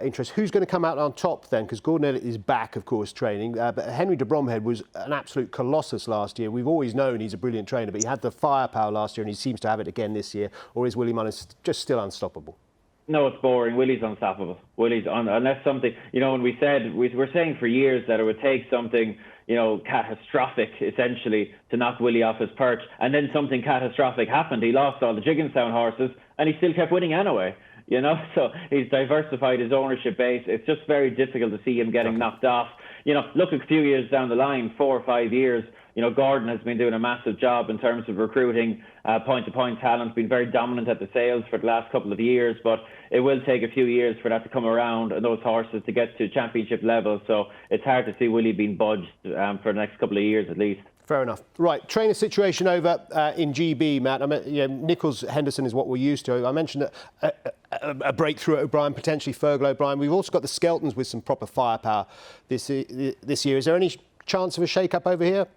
interest. Who's going to come out on top then? Because Gordon Elliott is back, of course, training. But Henry de Bromhead was an absolute colossus last year. We've always known he's a brilliant trainer, but he had the firepower last year and he seems to have it again this year. Or is Willie Mullins just still unstoppable? No, it's boring. Willie's unstoppable. Unless something, when we're saying for years that it would take something, catastrophic, essentially, to knock Willie off his perch. And then something catastrophic happened. He lost all the Jigginstown horses and he still kept winning anyway. So he's diversified his ownership base. It's just very difficult to see him getting knocked off. Look a few years down the line, 4 or 5 years, Gordon has been doing a massive job in terms of recruiting point-to-point talent, been very dominant at the sales for the last couple of years, but it will take a few years for that to come around and those horses to get to championship level. So it's hard to see Willie being budged for the next couple of years at least. Fair enough. Right, trainer situation over in GB, Matt. Nichols Henderson is what we're used to. I mentioned a breakthrough at O'Brien, potentially Fergal O'Brien. We've also got the Skeltons with some proper firepower this year. Is there any chance of a shake-up over here?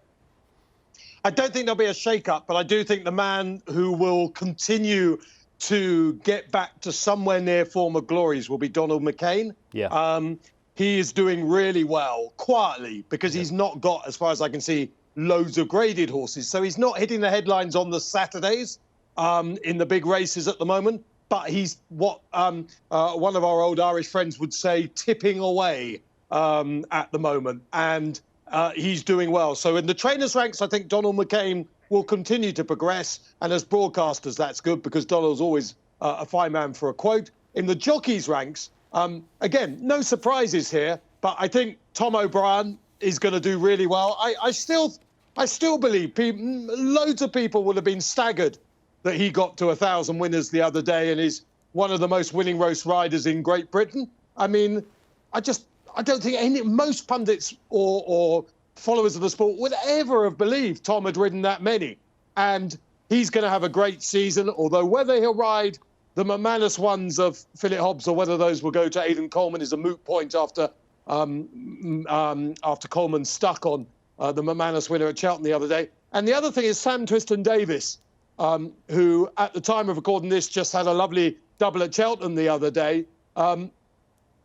I don't think there'll be a shake-up, but I do think the man who will continue to get back to somewhere near former glories will be Donald McCain. Yeah. He is doing really well, quietly, because he's not got, as far as I can see, loads of graded horses. So he's not hitting the headlines on the Saturdays in the big races at the moment, but he's what one of our old Irish friends would say, tipping away at the moment. And he's doing well. So in the trainers' ranks, I think Donald McCain will continue to progress. And as broadcasters, that's good because Donald's always a fine man for a quote. In the jockeys' ranks, again, no surprises here, but I think Tom O'Brien is going to do really well. I still believe loads of people would have been staggered that he got to 1,000 winners the other day and is one of the most winning race riders in Great Britain. I mean, I don't think most pundits or followers of the sport would ever have believed Tom had ridden that many. And he's going to have a great season, although whether he'll ride the McManus ones of Philip Hobbs or whether those will go to Aidan Coleman is a moot point after Coleman stuck on the McManus winner at Cheltenham the other day. And the other thing is Sam Twiston-Davies, who at the time of recording this just had a lovely double at Cheltenham the other day.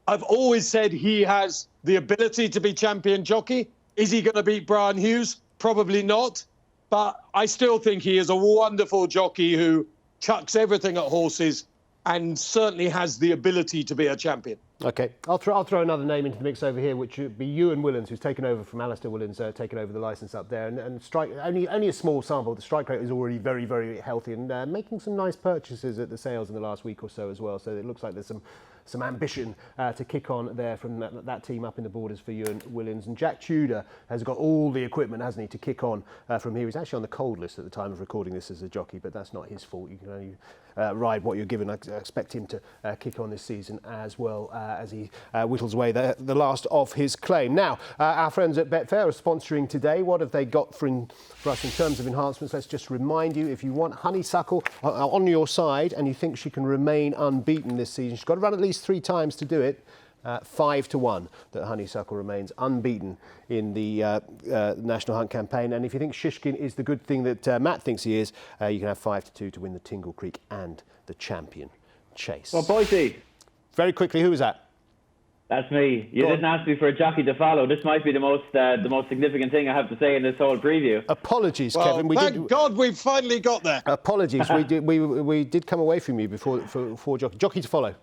I've always said he has the ability to be champion jockey. Is he going to beat Brian Hughes? Probably not. But I still think he is a wonderful jockey who chucks everything at horses and certainly has the ability to be a champion. OK, I'll throw another name into the mix over here, which would be Ewan Willens, who's taken over from Alistair Willens, taken over the licence up there. And strike only a small sample. The strike rate is already very, very healthy and making some nice purchases at the sales in the last week or so as well. So it looks like there's some ambition to kick on there from that team up in the Borders for Ewan Willens. And Jack Tudor has got all the equipment, hasn't he, to kick on from here. He's actually on the cold list at the time of recording this as a jockey, but that's not his fault. You can only ride what you're given. I expect him to kick on this season as well as he whittles away the last of his claim. Now, our friends at Betfair are sponsoring today. What have they got for us in terms of enhancements? Let's just remind you, if you want Honeysuckle on your side and you think she can remain unbeaten this season, she's got to run at least 3 times to do it. 5-1 that Honeysuckle remains unbeaten in the National Hunt campaign. And if you think Shishkin is the good thing that Matt thinks he is, you can have 5-2 to win the Tingle Creek and the Champion Chase. Well, Boyce. Very quickly, who was that? That's me. You didn't ask me for a jockey to follow. This might be the most significant thing I have to say in this whole preview. Apologies, well, Kevin. Thank God we've finally got there. Apologies. we did come away from you before jockey to follow.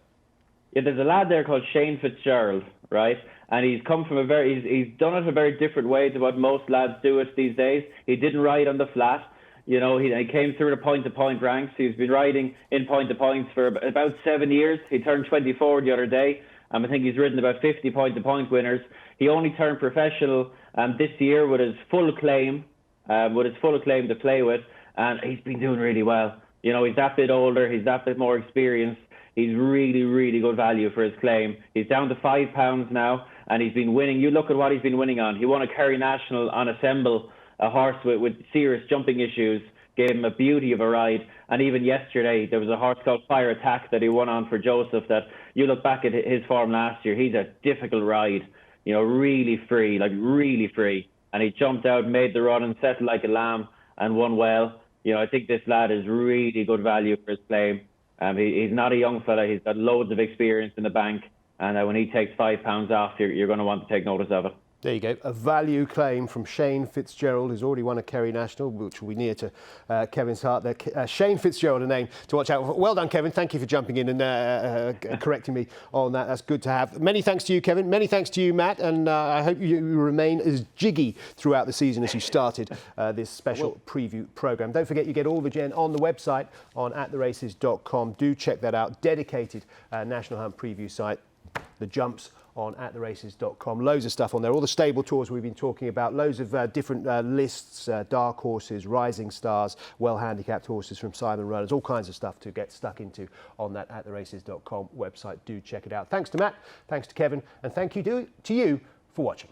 Yeah, there's a lad there called Shane Fitzgerald, right? And he's come from he's done it a very different way to what most lads do it these days. He didn't ride on the flat. You know, he came through the point-to-point ranks. He's been riding in point-to-points for about 7 years. He turned 24 the other day. I think he's ridden about 50 point-to-point winners. He only turned professional this year with his full claim to play with, and he's been doing really well. You know, he's that bit older, he's that bit more experienced. He's really, really good value for his claim. He's down to £5 now, and he's been winning. You look at what he's been winning on. He won a Kerry National on Assemble, a horse with serious jumping issues. Gave him a beauty of a ride. And even yesterday, there was a horse called Fire Attack that he won on for Joseph that you look back at his form last year, he's a difficult ride, you know, really free. And he jumped out, made the run and settled like a lamb and won well. You know, I think this lad is really good value for his claim. He's not a young fella. He's got loads of experience in the bank. And when he takes £5 off, you're going to want to take notice of it. There you go. A value claim from Shane Fitzgerald, who's already won a Kerry National, which will be near to Kevin's heart there. Shane Fitzgerald, a name to watch out for. Well done, Kevin. Thank you for jumping in and correcting me on that. That's good to have. Many thanks to you, Kevin. Many thanks to you, Matt. And I hope you remain as jiggy throughout the season as you started this special preview programme. Don't forget, you get all the gen on the website on attheraces.com. Do check that out. Dedicated National Hunt preview site. The jumps on attheraces.com. Loads of stuff on there. All the stable tours we've been talking about. Loads of different lists, dark horses, rising stars, well-handicapped horses from Simon Runners. All kinds of stuff to get stuck into on that attheraces.com website. Do check it out. Thanks to Matt, thanks to Kevin, and thank you to you for watching.